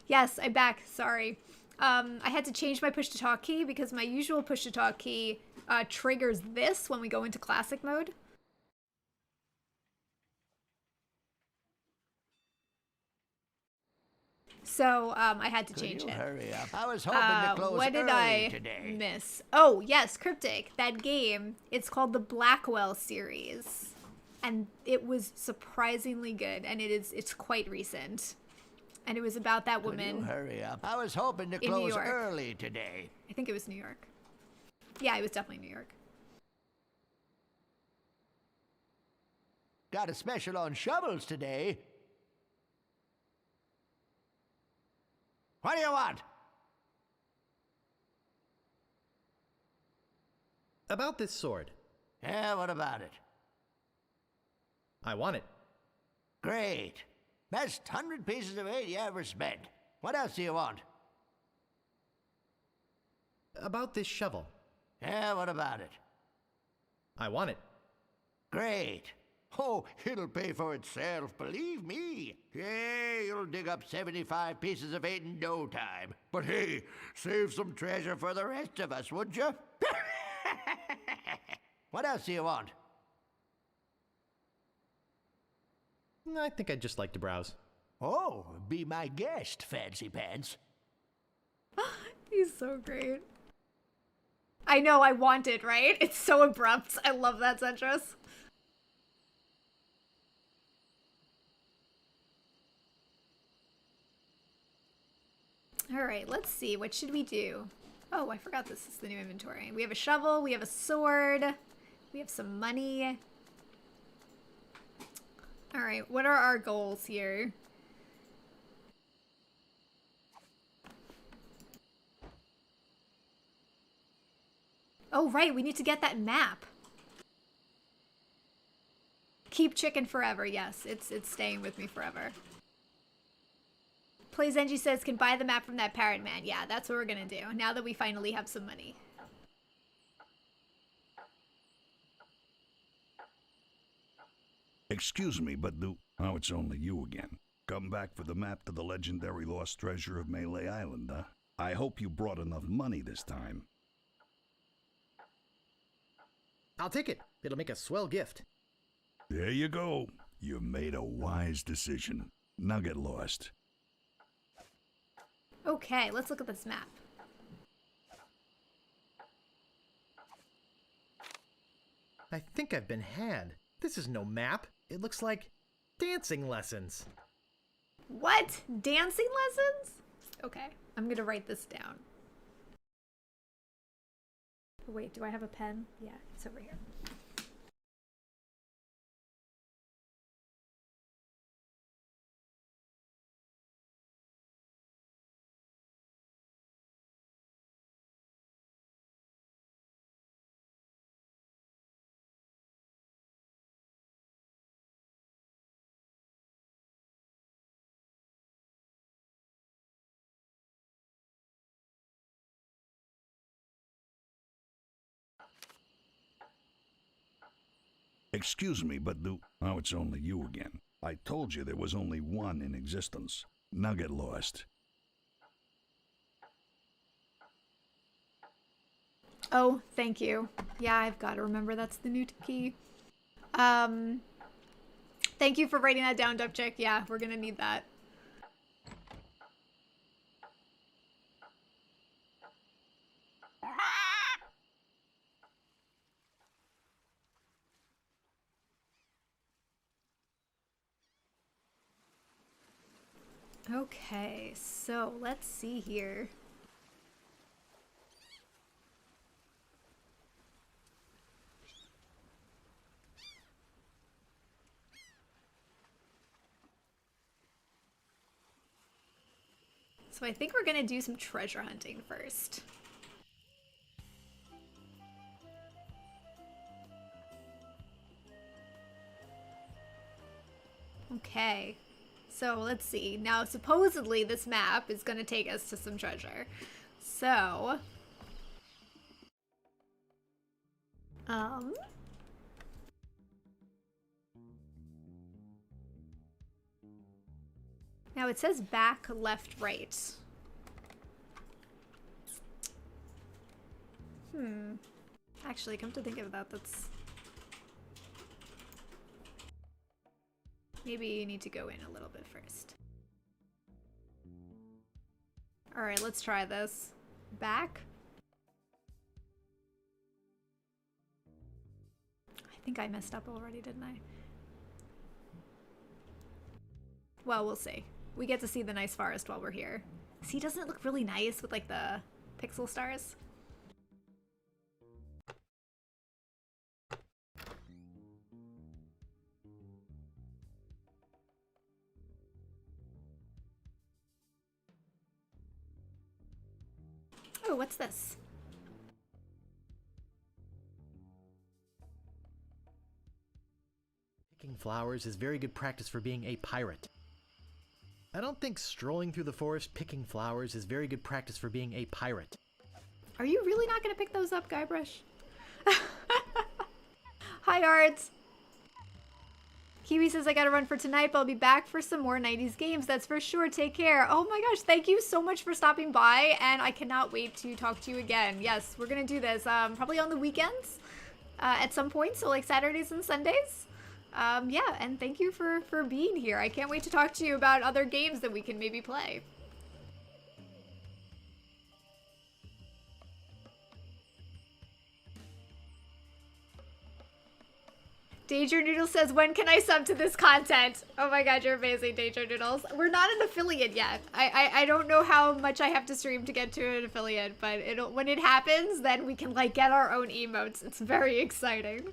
S1: Yes, I'm back. Sorry. I had to change my push-to-talk key because my usual push-to-talk key triggers this when we go into classic mode. So I had to change it.
S4: Hurry up. I was hoping to close
S1: what did
S4: early
S1: I
S4: today.
S1: miss? Oh, yes, Cryptic. That game, it's called the Blackwell series. And it was surprisingly good, and it's quite recent. And it was about that woman.
S4: Could you hurry up? I was hoping to close early today.
S1: I think it was New York. Yeah, it was definitely New York.
S4: Got a special on shovels today. What do you want?
S3: About this sword.
S4: Yeah, what about it?
S3: I want it.
S4: Great. Best 100 pieces of 8 you ever spent. What else do you want?
S3: About this shovel.
S4: Yeah, what about it?
S3: I want it.
S4: Great. Oh, it'll pay for itself, believe me. Yeah, you'll dig up 75 pieces of 8 in no time. But hey, save some treasure for the rest of us, would you? What else do you want?
S3: I think I'd just like to browse.
S4: Oh, be my guest, Fancy Pants.
S1: He's so great. I know, I want it, right? It's so abrupt. I love that, Zentris. Alright, let's see. What should we do? Oh, I forgot this is the new inventory. We have a shovel, we have a sword, we have some money. Alright, what are our goals here? Oh, right, we need to get that map. Keep chicken forever, yes. It's staying with me forever. PlayZenji says, can buy the map from that parrot man. Yeah, that's what we're gonna do, now that we finally have some money.
S6: Excuse me, but oh, it's only you again. Come back for the map to the legendary lost treasure of Melee Island, huh? I hope you brought enough money this time.
S3: I'll take it. It'll make a swell gift.
S6: There you go. You made a wise decision. Now get lost.
S1: Okay, let's look at this map.
S3: I think I've been had. This is no map. It looks like dancing lessons.
S1: What? Dancing lessons? Okay, I'm gonna write this down. Oh, wait, do I have a pen? Yeah, it's over here.
S6: Excuse me, but oh, it's only you again. I told you there was only one in existence. Now get lost.
S1: Oh, thank you. Yeah, I've got to remember that's the new key. Thank you for writing that down, Dupchick. Yeah, we're gonna need that. Okay, so let's see here. So I think we're gonna do some treasure hunting first. Okay. So let's see. Now, supposedly this map is going to take us to some treasure. So, now it says back, left, right. Actually, come to think of that, that's... Maybe you need to go in a little bit first. Alright, let's try this. Back? I think I messed up already, didn't I? Well, we'll see. We get to see the nice forest while we're here. See, doesn't it look really nice with like the pixel stars? Oh, what's this?
S3: Picking flowers is very good practice for being a pirate. I don't think strolling through the forest picking flowers is very good practice for being a pirate.
S1: Are you really not gonna pick those up, Guybrush? Hi, Arts! Kiwi says, I gotta run for tonight, but I'll be back for some more 90s games. That's for sure. Take care. Oh my gosh, thank you so much for stopping by, and I cannot wait to talk to you again. Yes, we're gonna do this probably on the weekends at some point, so like Saturdays and Sundays. Yeah, and thank you for being here. I can't wait to talk to you about other games that we can maybe play. Danger Noodles says, when can I sub to this content? Oh my god, you're amazing, Danger Noodles. We're not an affiliate yet. I don't know how much I have to stream to get to an affiliate, but when it happens, then we can like get our own emotes. It's very exciting.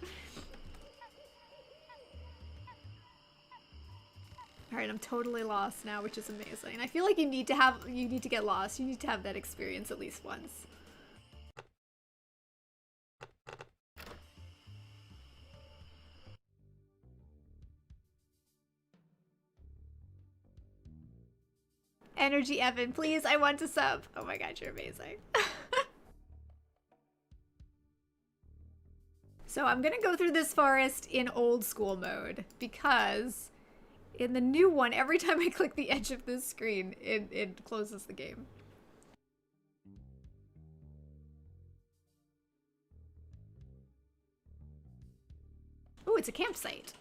S1: All right, I'm totally lost now, which is amazing. I feel like you need to get lost. You need to have that experience at least once. Energy Evan, please, I want to sub. Oh my god, you're amazing. So I'm gonna go through this forest in old school mode because in the new one, every time I click the edge of this screen, it closes the game. Oh, it's a campsite.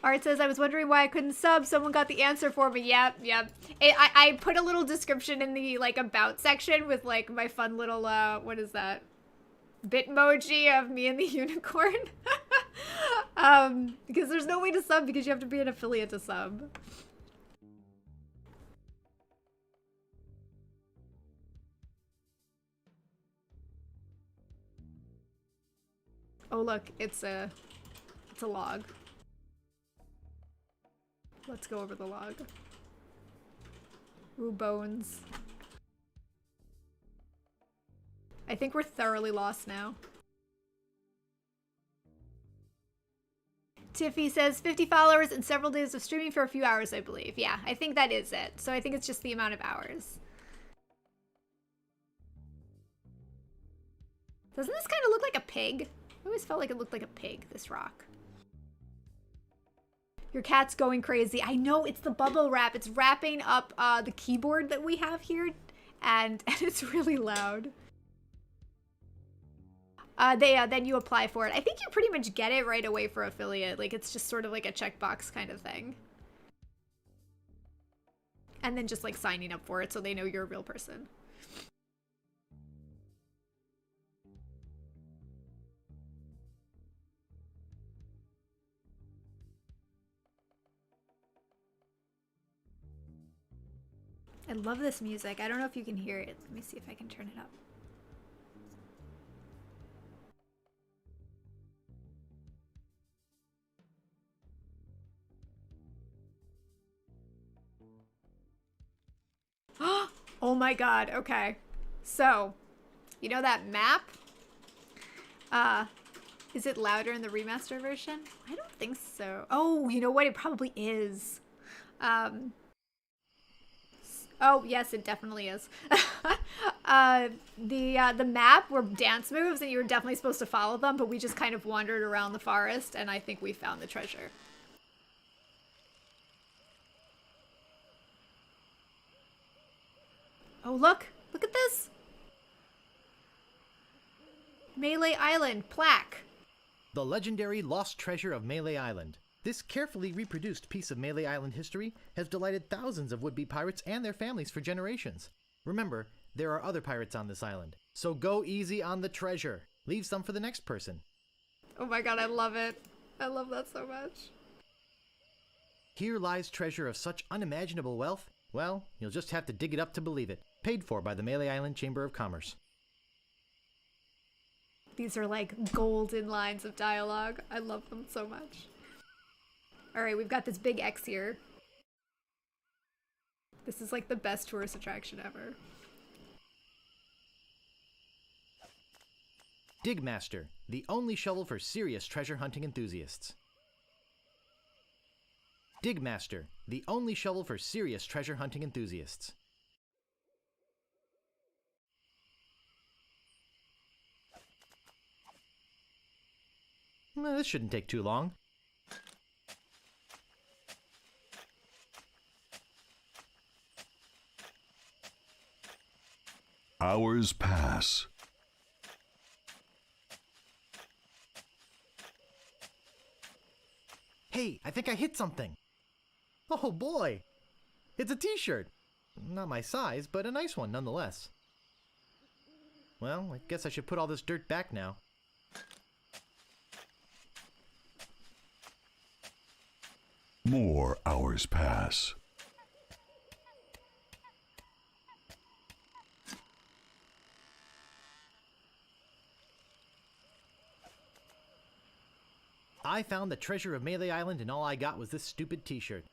S1: Art says, I was wondering why I couldn't sub. Someone got the answer for me. Yep. I put a little description in the, like, about section with, like, my fun little, what is that? Bitmoji of me and the unicorn. Because there's no way to sub because you have to be an affiliate to sub. Oh, look, it's a log. Let's go over the log. Ooh, bones. I think we're thoroughly lost now. Tiffy says 50 followers and several days of streaming for a few hours, I believe. Yeah, I think that is it. So I think it's just the amount of hours. Doesn't this kind of look like a pig? I always felt like it looked like a pig, this rock. Your cat's going crazy. I know, it's the bubble wrap. It's wrapping up the keyboard that we have here, and it's really loud. Then you apply for it. I think you pretty much get it right away for affiliate. Like, it's just sort of like a checkbox kind of thing. And then just like signing up for it so they know you're a real person. I love this music. I don't know if you can hear it. Let me see if I can turn it up. Oh my god, okay. So, you know that map? Is it louder in the remaster version? I don't think so. Oh, you know what? It probably is. Oh, yes, it definitely is. The map were dance moves, and you were definitely supposed to follow them, but we just kind of wandered around the forest, and I think we found the treasure. Oh, look! Look at this! Melee Island plaque.
S3: The legendary lost treasure of Melee Island. This carefully reproduced piece of Melee Island history has delighted thousands of would-be pirates and their families for generations. Remember, there are other pirates on this island, so go easy on the treasure. Leave some for the next person.
S1: Oh my god, I love it. I love that so much.
S3: Here lies treasure of such unimaginable wealth. Well, you'll just have to dig it up to believe it. Paid for by the Melee Island Chamber of Commerce.
S1: These are like golden lines of dialogue. I love them so much. Alright, we've got this big X here. This is like the best tourist attraction ever.
S3: Digmaster, the only shovel for serious treasure hunting enthusiasts. Digmaster, the only shovel for serious treasure hunting enthusiasts. This shouldn't take too long.
S6: Hours pass.
S3: Hey, I think I hit something. Oh boy! It's a t-shirt. Not my size, but a nice one nonetheless. Well, I guess I should put all this dirt back now.
S6: More hours pass.
S3: I found the treasure of Melee Island and all I got was this stupid t-shirt.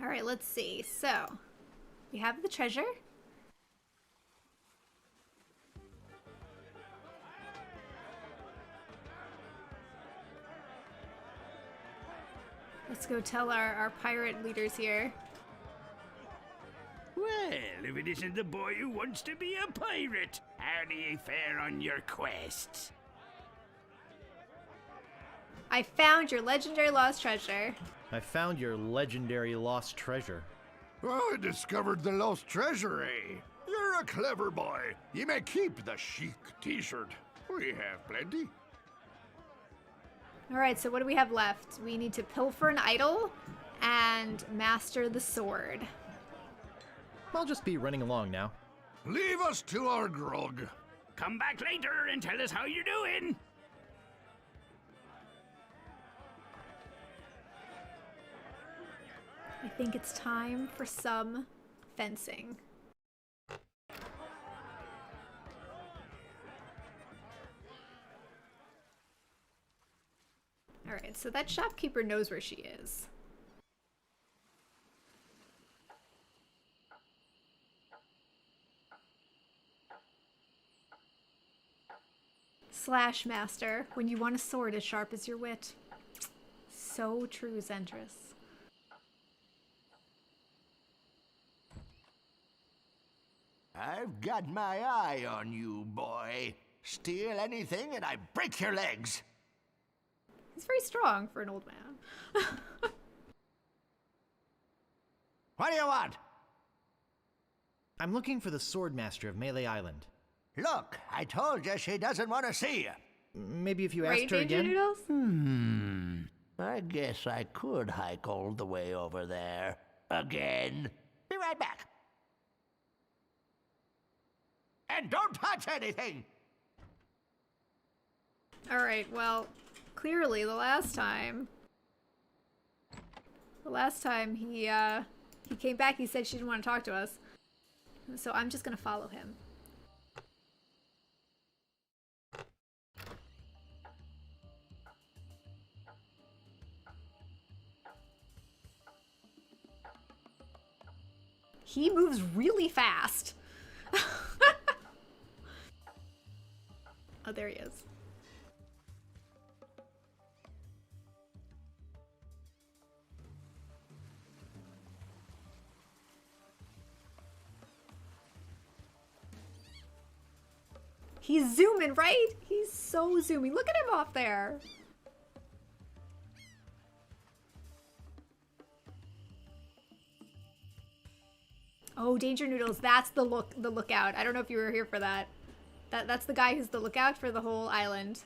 S1: All right, let's see. So, we have the treasure. Let's go tell our pirate leaders here.
S2: Well, if it isn't the boy who wants to be a pirate, how do you fare on your quest?
S1: I found your legendary lost treasure.
S3: I found your legendary lost treasure.
S4: Oh, I discovered the lost treasure, eh? You're a clever boy. You may keep the chic t-shirt. We have plenty.
S1: All right, so what do we have left? We need to pilfer an idol and master the sword.
S3: I'll just be running along now.
S4: Leave us to our grog.
S2: Come back later and tell us how you're doing.
S1: I think it's time for some fencing. All right, so that shopkeeper knows where she is. Slash master, when you want a sword as sharp as your wit. So true, Zentris.
S4: I've got my eye on you, boy. Steal anything and I break your legs.
S1: He's very strong for an old man.
S4: What do you want?
S3: I'm looking for the Swordmaster of Melee Island.
S4: Look, I told you she doesn't want to see you.
S3: Maybe if you
S1: Right,
S3: asked her
S1: Danger
S3: again?
S1: Noodles?
S4: I guess I could hike all the way over there. Again. Be right back. And don't touch anything!
S1: All right, well, clearly the last time he came back, he said she didn't want to talk to us. So I'm just gonna follow him. He moves really fast. Oh, there he is. He's zooming, right? He's so zooming. Look at him off there. Oh, Danger Noodles, that's the lookout. I don't know if you were here for that. That's the guy who's the lookout for the whole island.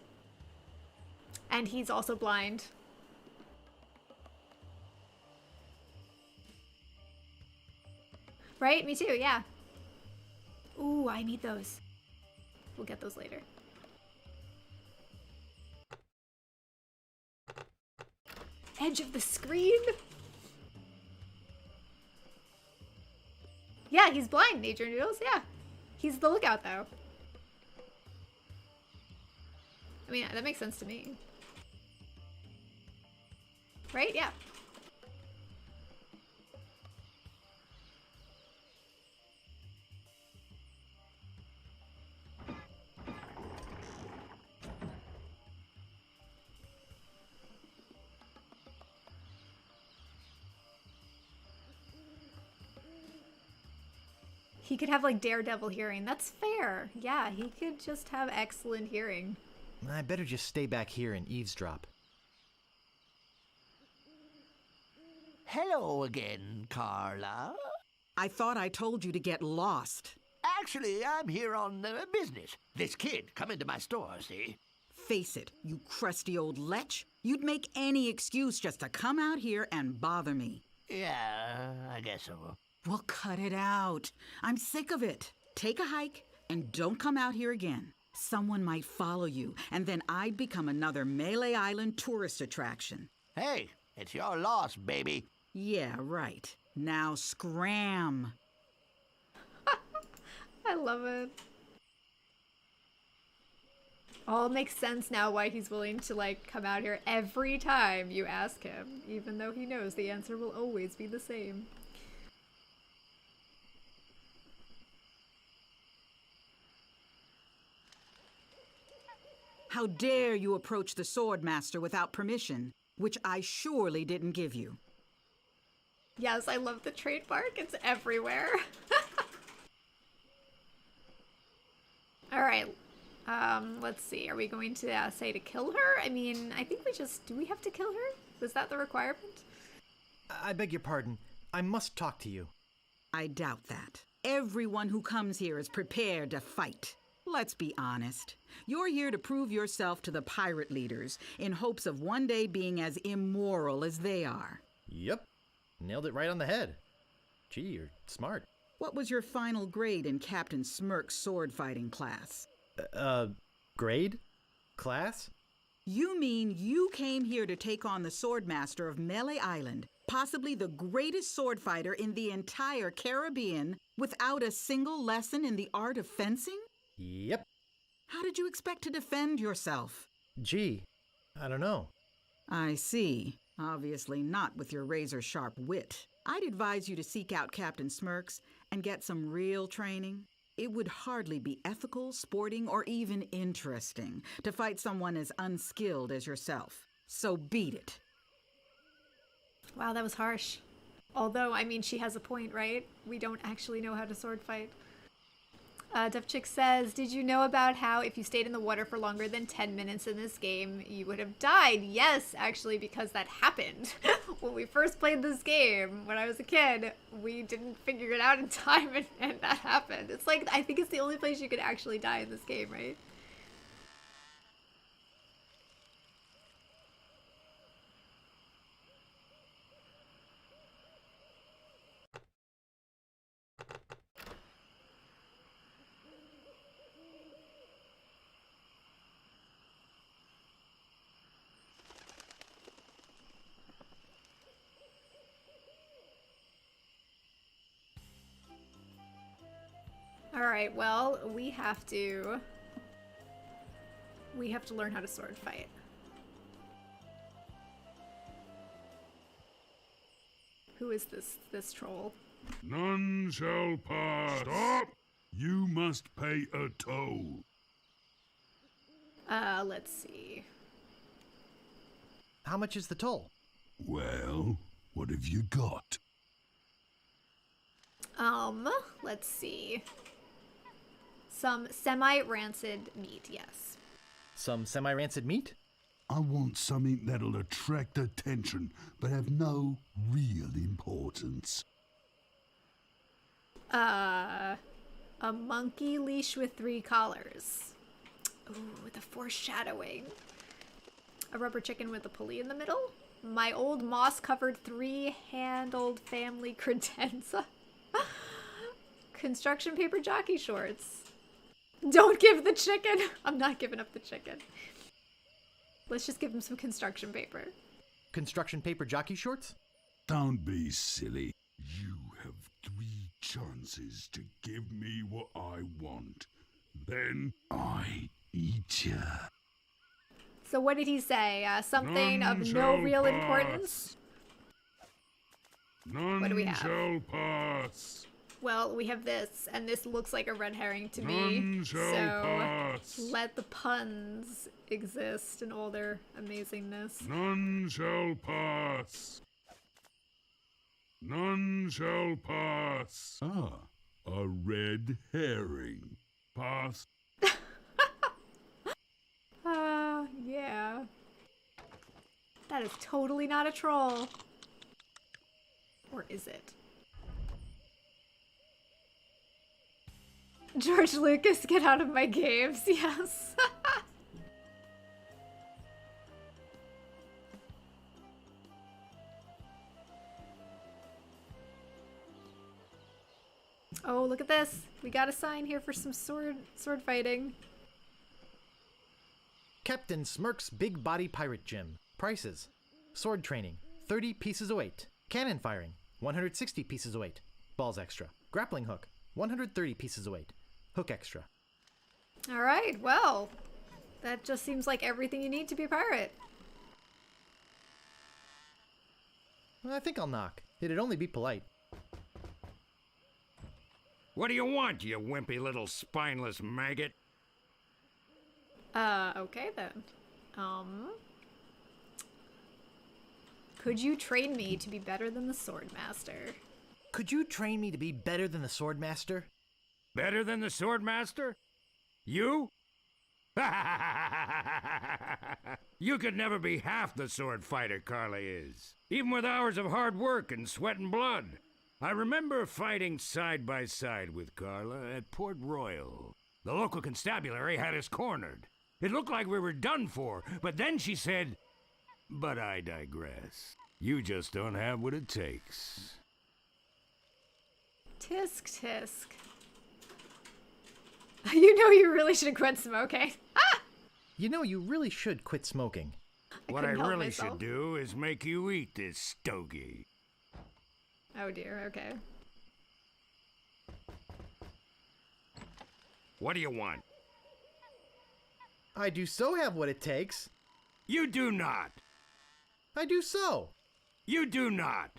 S1: And he's also blind. Right? Me too, yeah. Ooh, I need those. We'll get those later. Edge of the screen? Yeah, he's blind, Nature Noodles, yeah. He's the lookout, though. I mean, that makes sense to me. Right? Yeah. He could have like daredevil hearing. That's fair. Yeah, he could just have excellent hearing.
S3: I better just stay back here and eavesdrop.
S4: Hello again, Carla.
S10: I thought I told you to get lost.
S4: Actually, I'm here on business. This kid come into my store, see?
S10: Face it, you crusty old lech. You'd make any excuse just to come out here and bother me.
S4: Yeah, I guess so.
S10: Well, cut it out. I'm sick of it. Take a hike and don't come out here again. Someone might follow you, and then I'd become another Melee Island tourist attraction.
S4: Hey, it's your loss, baby.
S10: Yeah, right. Now scram.
S1: I love it. All makes sense now why he's willing to like come out here every time you ask him, even though he knows the answer will always be the same.
S10: How dare you approach the Swordmaster without permission, which I surely didn't give you.
S1: Yes, I love the trademark. It's everywhere. All right. Let's see. Are we going to say to kill her? I mean, I think do we have to kill her? Was that the requirement?
S3: I beg your pardon. I must talk to you.
S10: I doubt that. Everyone who comes here is prepared to fight. Let's be honest. You're here to prove yourself to the pirate leaders in hopes of one day being as immoral as they are.
S3: Yep. Nailed it right on the head. Gee, you're smart.
S10: What was your final grade in Captain Smirk's sword fighting class?
S3: Grade? Class?
S10: You mean you came here to take on the Swordmaster of Melee Island, possibly the greatest sword fighter in the entire Caribbean, without a single lesson in the art of fencing?
S3: Yep.
S10: How did you expect to defend yourself?
S3: Gee, I don't know.
S10: I see. Obviously not with your razor-sharp wit. I'd advise you to seek out Captain Smirks and get some real training. It would hardly be ethical, sporting, or even interesting to fight someone as unskilled as yourself. So beat it.
S1: Wow, that was harsh. Although, I mean, she has a point, right? We don't actually know how to sword fight. Duff Chick says, did you know about how if you stayed in the water for longer than 10 minutes in this game, you would have died? Yes, actually, because that happened. When we first played this game, when I was a kid, we didn't figure it out in time, and that happened. It's like, I think it's the only place you could actually die in this game, right? Alright, well, we have to learn how to sword fight. Who is this troll?
S5: None shall pass. Stop! You must pay a toll.
S1: Let's see.
S3: How much is the toll?
S5: Well, what have you got?
S1: Let's see. Some semi-rancid meat, yes.
S3: Some semi-rancid meat?
S5: I want something that'll attract attention, but have no real importance.
S1: A monkey leash with 3 collars. Ooh, the foreshadowing. A rubber chicken with a pulley in the middle. My old moss-covered 3-handled family credenza. Construction paper jockey shorts. Don't give the chicken! I'm not giving up the chicken. Let's just give him some construction paper.
S3: Construction paper jockey shorts?
S5: Don't be silly. You have 3 chances to give me what I want. Then I eat ya.
S1: So what did he say? Something of no real importance?
S5: None
S1: What do we have?
S5: shall pass.
S1: Well, we have this, and this looks like a red herring to me.
S5: None shall pass.
S1: Let the puns exist in all their amazingness.
S5: None shall pass. None shall pass. Ah,
S6: A red herring. Pass.
S1: Yeah. That is totally not a troll. Or is it? George Lucas, get out of my games. Yes. Oh, look at this. We got a sign here for some sword fighting.
S3: Captain Smirk's Big Body Pirate Gym. Prices. Sword training, 30 pieces of weight. Cannon firing, 160 pieces of weight. Balls extra. Grappling hook, 130 pieces of weight. Hook extra.
S1: All right, well, that just seems like everything you need to be a pirate.
S3: I think I'll knock. It'd only be polite.
S2: What do you want, you wimpy little spineless maggot?
S1: Okay then. Could you train me to be better than the Swordmaster?
S3: Could you train me to be better than the Swordmaster?
S2: Better than the Swordmaster? You? You could never be half the sword fighter Carla is, even with hours of hard work and sweat and blood. I remember fighting side by side with Carla at Port Royal. The local constabulary had us cornered. It looked like we were done for, but then she said, "But I digress. You just don't have what it takes."
S1: Tisk tisk. You know you really should quit smoking. Ah!
S3: You know you really should quit smoking.
S2: What I
S1: couldn't help
S2: really
S1: myself.
S2: should do is make you eat this stogie.
S1: Oh dear, okay.
S2: What do you want?
S3: I do so have what it takes.
S2: You do not.
S3: I do so.
S2: You do not.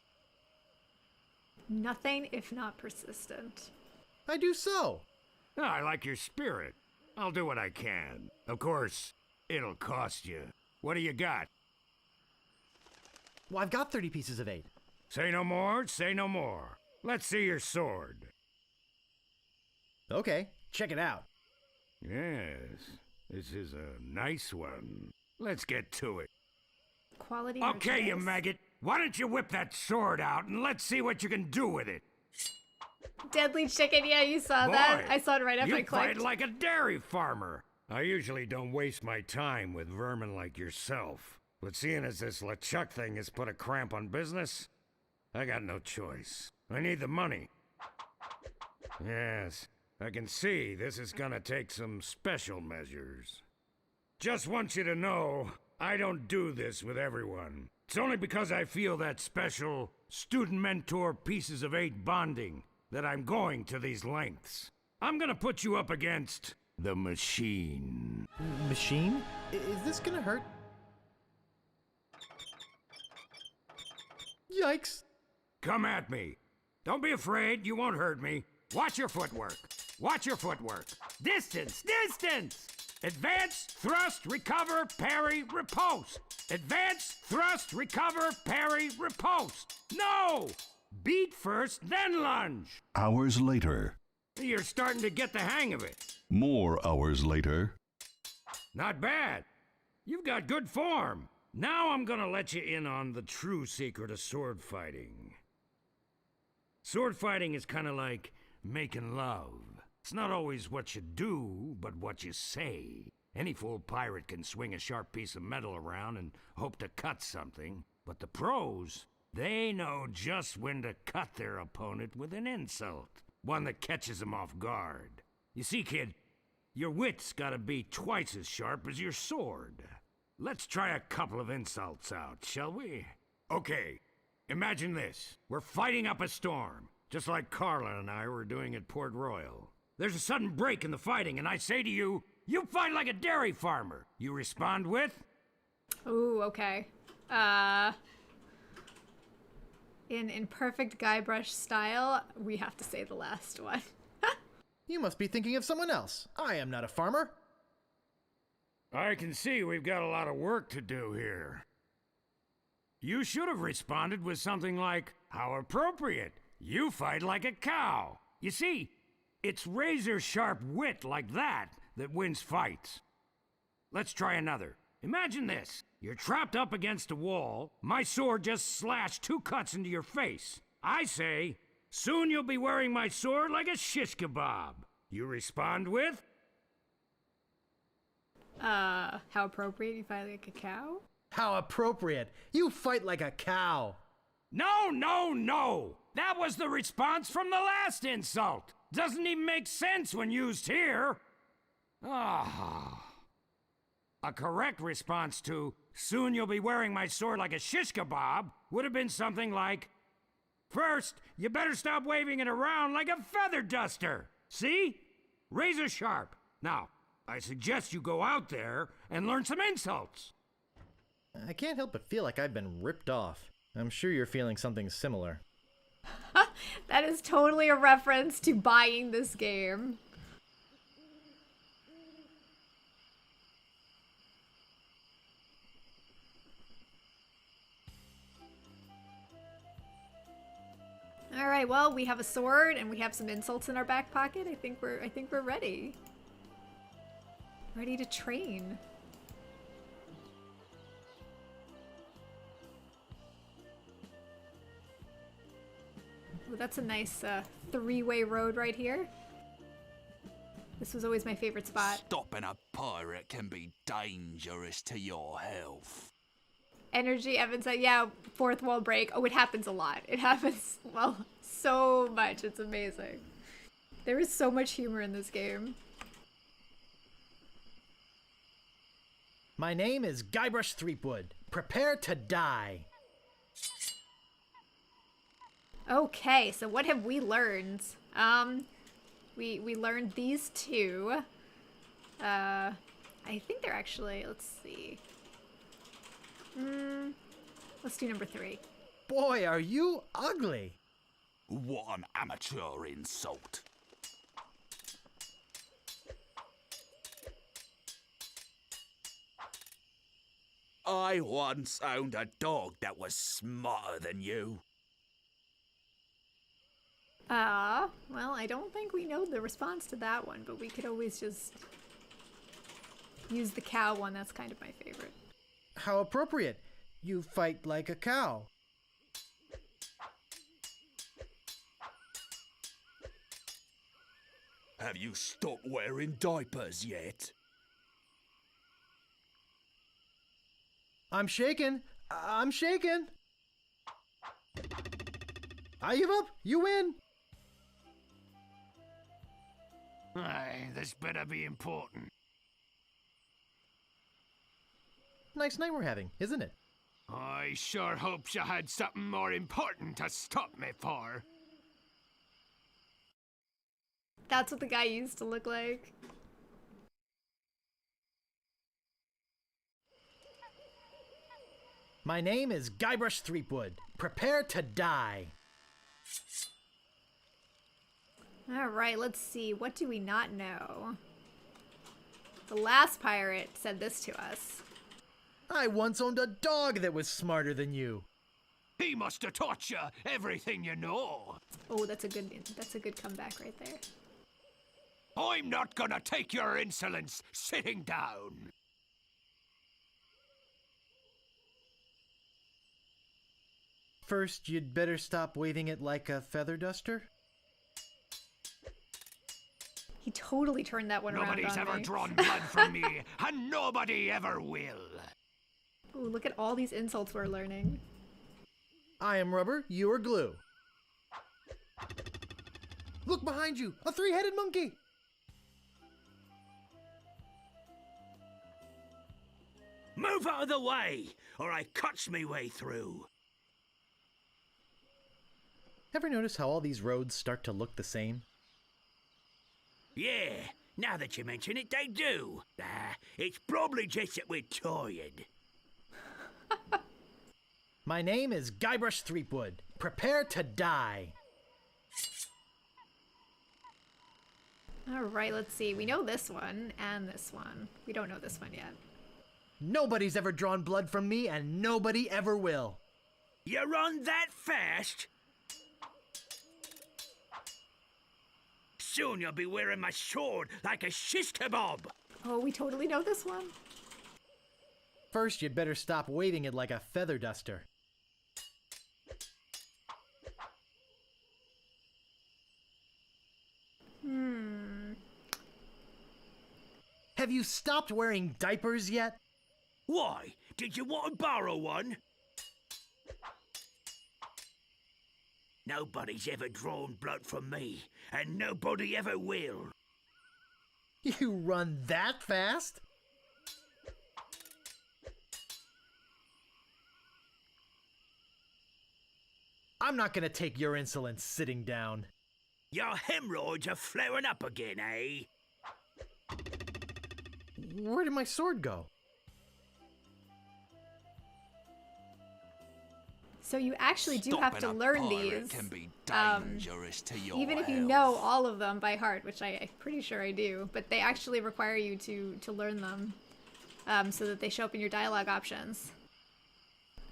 S1: Nothing if not persistent.
S3: I do so.
S2: I like your spirit. I'll do what I can. Of course, it'll cost you. What do you got?
S3: Well, I've got 30 pieces of 8.
S2: Say no more, say no more. Let's see your sword.
S3: Okay, check it out.
S2: Yes, this is a nice one. Let's get to it.
S1: Quality.
S2: Okay, you
S1: merchandise.
S2: maggot. Why don't you whip that sword out and let's see what you can do with it?
S1: Deadly chicken, yeah, you saw
S2: Boy,
S1: that. I saw it right after I
S2: you
S1: clicked.
S2: fight like a dairy farmer. I usually don't waste my time with vermin like yourself. But seeing as this LeChuck thing has put a cramp on business, I got no choice. I need the money. Yes, I can see this is gonna take some special measures. Just want you to know, I don't do this with everyone. It's only because I feel that special student-mentor pieces of 8 bonding that I'm going to these lengths. I'm gonna put you up against the machine.
S3: Machine? Is this gonna hurt? Yikes.
S2: Come at me. Don't be afraid, you won't hurt me. Watch your footwork. Watch your footwork. Distance, distance! Advance, thrust, recover, parry, riposte. Advance, thrust, recover, parry, riposte. No! Beat first, then lunge.
S6: Hours later.
S2: You're starting to get the hang of it.
S6: More hours later.
S2: Not bad. You've got good form. Now I'm gonna let you in on the true secret of sword fighting. Sword fighting is kind of like making love. It's not always what you do, but what you say. Any fool pirate can swing a sharp piece of metal around and hope to cut something. But the pros, they know just when to cut their opponent with an insult. One that catches them off guard. You see, kid, your wit's gotta be twice as sharp as your sword. Let's try a couple of insults out, shall we? Okay, imagine this. We're fighting up a storm, just like Carla and I were doing at Port Royal. There's a sudden break in the fighting, and I say to you, you fight like a dairy farmer. You respond with?
S1: Ooh, okay. In perfect Guybrush style, we have to say the last one.
S3: You must be thinking of someone else. I am not a farmer.
S2: I can see we've got a lot of work to do here. You should have responded with something like, how appropriate. You fight like a cow. You see, It's razor-sharp wit like that that wins fights. Let's try another. Imagine this. You're trapped up against a wall. My sword just slashed 2 cuts into your face. I say, soon you'll be wearing my sword like a shish kebab. You respond with?
S1: How appropriate, you fight like a cow?
S3: How appropriate! You fight like a cow!
S2: No, no, no! That was the response from the last insult! Doesn't even make sense when used here! Ah. A correct response to, soon you'll be wearing my sword like a shish kebab, would have been something like, first, you better stop waving it around like a feather duster! See? Razor sharp. Now, I suggest you go out there and learn some insults.
S3: I can't help but feel like I've been ripped off. I'm sure you're feeling something similar.
S1: That is totally a reference to buying this game. All right, well, we have a sword and we have some insults in our back pocket. I think we're ready. Ready to train. Ooh, that's a nice 3-way road right here. This was always my favorite spot.
S11: Stopping a pirate can be dangerous to your health.
S1: Energy, Evan said, yeah, fourth wall break. Oh, it happens a lot. It happens, well, so much. It's amazing. There is so much humor in this game.
S3: My name is Guybrush Threepwood. Prepare to die.
S1: Okay, so what have we learned? We learned these 2. I think they're actually, let's see. Let's do number 3.
S3: Boy, are you ugly.
S11: What an amateur insult. I once owned a dog that was smarter than you.
S1: Well, I don't think we know the response to that one, but we could always just use the cow one. That's kind of my favorite.
S3: How appropriate. You fight like a cow.
S11: Have you stopped wearing diapers yet?
S3: I'm shaken. I'm shaken. I give up. You win.
S2: Aye, this better be important.
S3: Nice night we're having, isn't it?
S2: I sure hopes you had something more important to stop me for.
S1: That's what the guy used to look like.
S3: My name is Guybrush Threepwood. Prepare to die.
S1: Alright, let's see. What do we not know? The last pirate said this to us.
S3: I once owned a dog that was smarter than you.
S2: He must have taught you everything you know.
S1: Oh, that's a good comeback right there.
S2: I'm not gonna take your insolence sitting down.
S3: First, you'd better stop waving it like a feather duster.
S1: He totally turned that one around on me.
S2: Nobody's ever drawn blood from me, and nobody ever will.
S1: Ooh, look at all these insults we're learning.
S3: I am rubber, you are glue. Look behind you, a 3-headed monkey.
S2: Move out of the way, or I cuts me way through.
S3: Ever notice how all these roads start to look the same?
S2: Yeah, now that you mention it, they do. It's probably just that we're tired.
S3: My name is Guybrush Threepwood. Prepare to die.
S1: Alright, let's see. We know this one and this one. We don't know this one yet.
S3: Nobody's ever drawn blood from me, and nobody ever will.
S2: You run that fast? Soon you'll be wearing my sword like a shish kebab.
S1: Oh, we totally know this one.
S3: First, you'd better stop waving it like a feather duster. Have you stopped wearing diapers yet?
S2: Why? Did you want to borrow one? Nobody's ever drawn blood from me, and nobody ever will.
S3: You run that fast? I'm not gonna take your insolence sitting down.
S2: Your hemorrhoids are flaring up again, eh?
S3: Where did my sword go?
S1: So you actually do have to learn these.
S11: Can be dangerous to your
S1: even if you
S11: health.
S1: know all of them by heart, which I'm pretty sure I do, but they actually require you to learn them so that they show up in your dialogue options.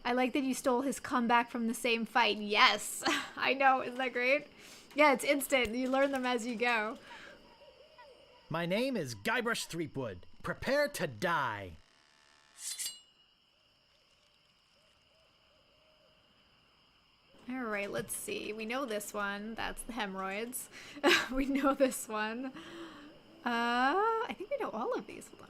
S1: I like that you stole his comeback from the same fight. Yes! I know, isn't that great? Yeah, it's instant. You learn them as you go.
S3: My name is Guybrush Threepwood. Prepare to die.
S1: Alright, let's see. We know this one. That's the hemorrhoids. We know this one. I think we know all of these. Hold on.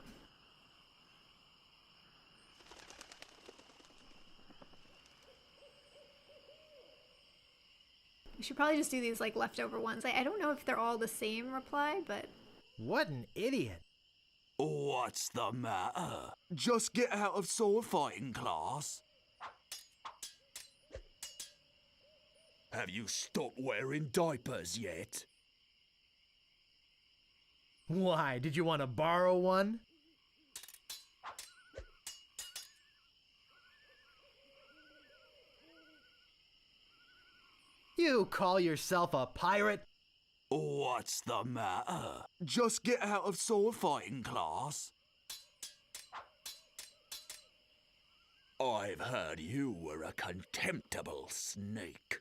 S1: We should probably just do these like leftover ones. I don't know if they're all the same reply, but...
S3: What an idiot.
S11: What's the matter? Just get out of sword fighting class. Have you stopped wearing diapers yet?
S3: Why, did you want to borrow one? You call yourself a pirate?
S11: What's the matter? Just get out of sword fighting class. I've heard you were a contemptible snake.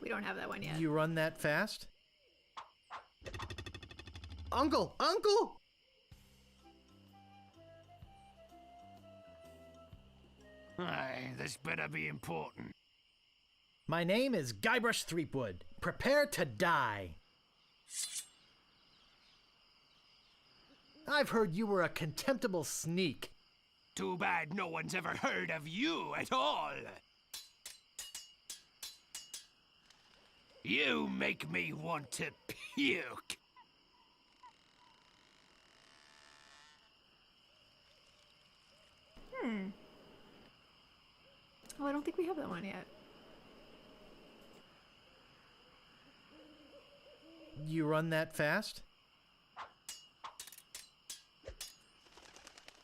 S1: We don't have that one yet.
S3: You run that fast? Uncle! Uncle!
S2: Aye, this better be important.
S3: My name is Guybrush Threepwood. Prepare to die. I've heard you were a contemptible sneak.
S2: Too bad no one's ever heard of you at all. You make me want to puke.
S1: Oh, I don't think we have that one yet.
S3: You run that fast?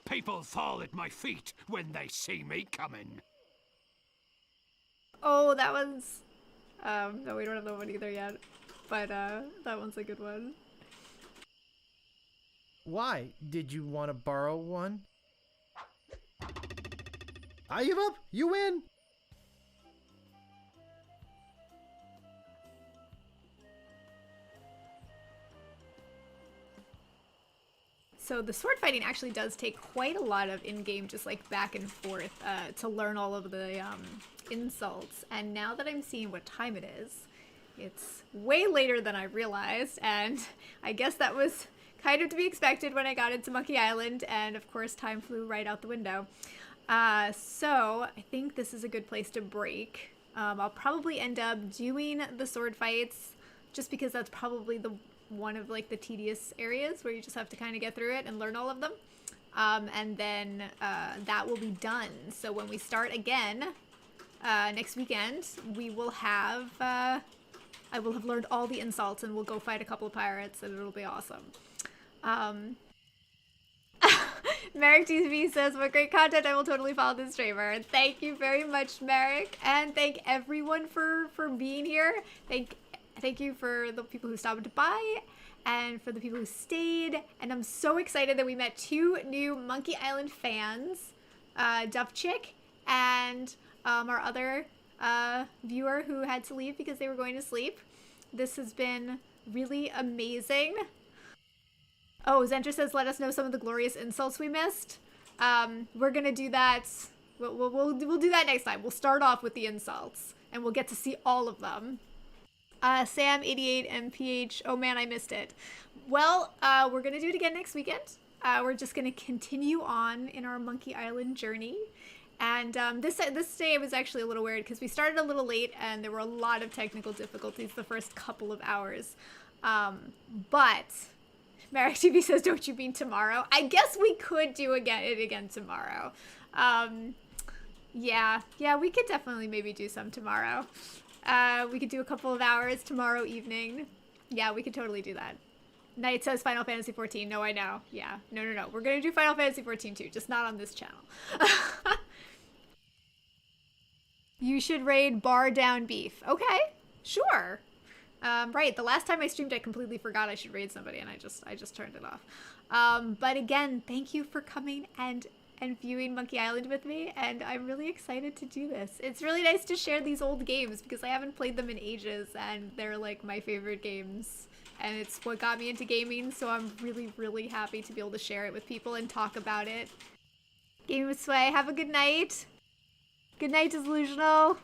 S2: People fall at my feet when they see me coming.
S1: Oh, that one's... no, we don't have that one either yet. But, that one's a good one.
S3: Why? Did you want to borrow one? I give up! You win!
S1: So the sword fighting actually does take quite a lot of in-game, just like back and forth, to learn all of the insults. And now that I'm seeing what time it is, it's way later than I realized, and I guess that was kind of to be expected when I got into Monkey Island, and of course time flew right out the window. So I think this is a good place to break. I'll probably end up doing the sword fights just because that's probably one of like the tedious areas where you just have to kind of get through it and learn all of them. And then that will be done. So when we start again next weekend, we will have I will have learned all the insults and we'll go fight a couple of pirates and it'll be awesome. MaericTV says, what great content, I will totally follow this streamer. Thank you very much, Merrick, and thank everyone for being here. Thank you for the people who stopped by and for the people who stayed, and I'm so excited that we met 2 new Monkey Island fans, Duff Chick and our other viewer who had to leave because they were going to sleep. This has been really amazing. Oh, Zentra says, let us know some of the glorious insults we missed. We're gonna do that. We'll do that next time. We'll start off with the insults, and we'll get to see all of them. Sam88MPH, oh man, I missed it. Well, we're gonna do it again next weekend. We're just gonna continue on in our Monkey Island journey. And this day was actually a little weird because we started a little late and there were a lot of technical difficulties the first couple of hours. But MaericTV says, don't you mean tomorrow? I guess we could do it again tomorrow. Yeah, we could definitely maybe do some tomorrow. We could do a couple of hours tomorrow evening. Yeah, we could totally do that. Knight says Final Fantasy 14. No, I know. Yeah. No. We're going to do Final Fantasy 14 too, just not on this channel. You should raid Bar Down Beef. Okay, sure. Right, the last time I streamed I completely forgot I should raid somebody and I just turned it off. But again, thank you for coming and viewing Monkey Island with me, and I'm really excited to do this. It's really nice to share these old games because I haven't played them in ages and they're like my favorite games. And it's what got me into gaming, so I'm really, really happy to be able to share it with people and talk about it. Gaming with Sway, have a good night. Good night, Disillusional.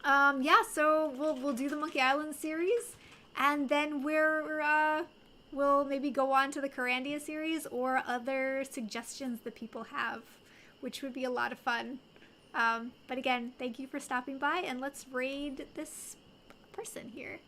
S1: Yeah, so we'll do the Monkey Island series, and then we'll maybe go on to the Carandia series or other suggestions that people have, which would be a lot of fun. But again, thank you for stopping by, and let's raid this person here.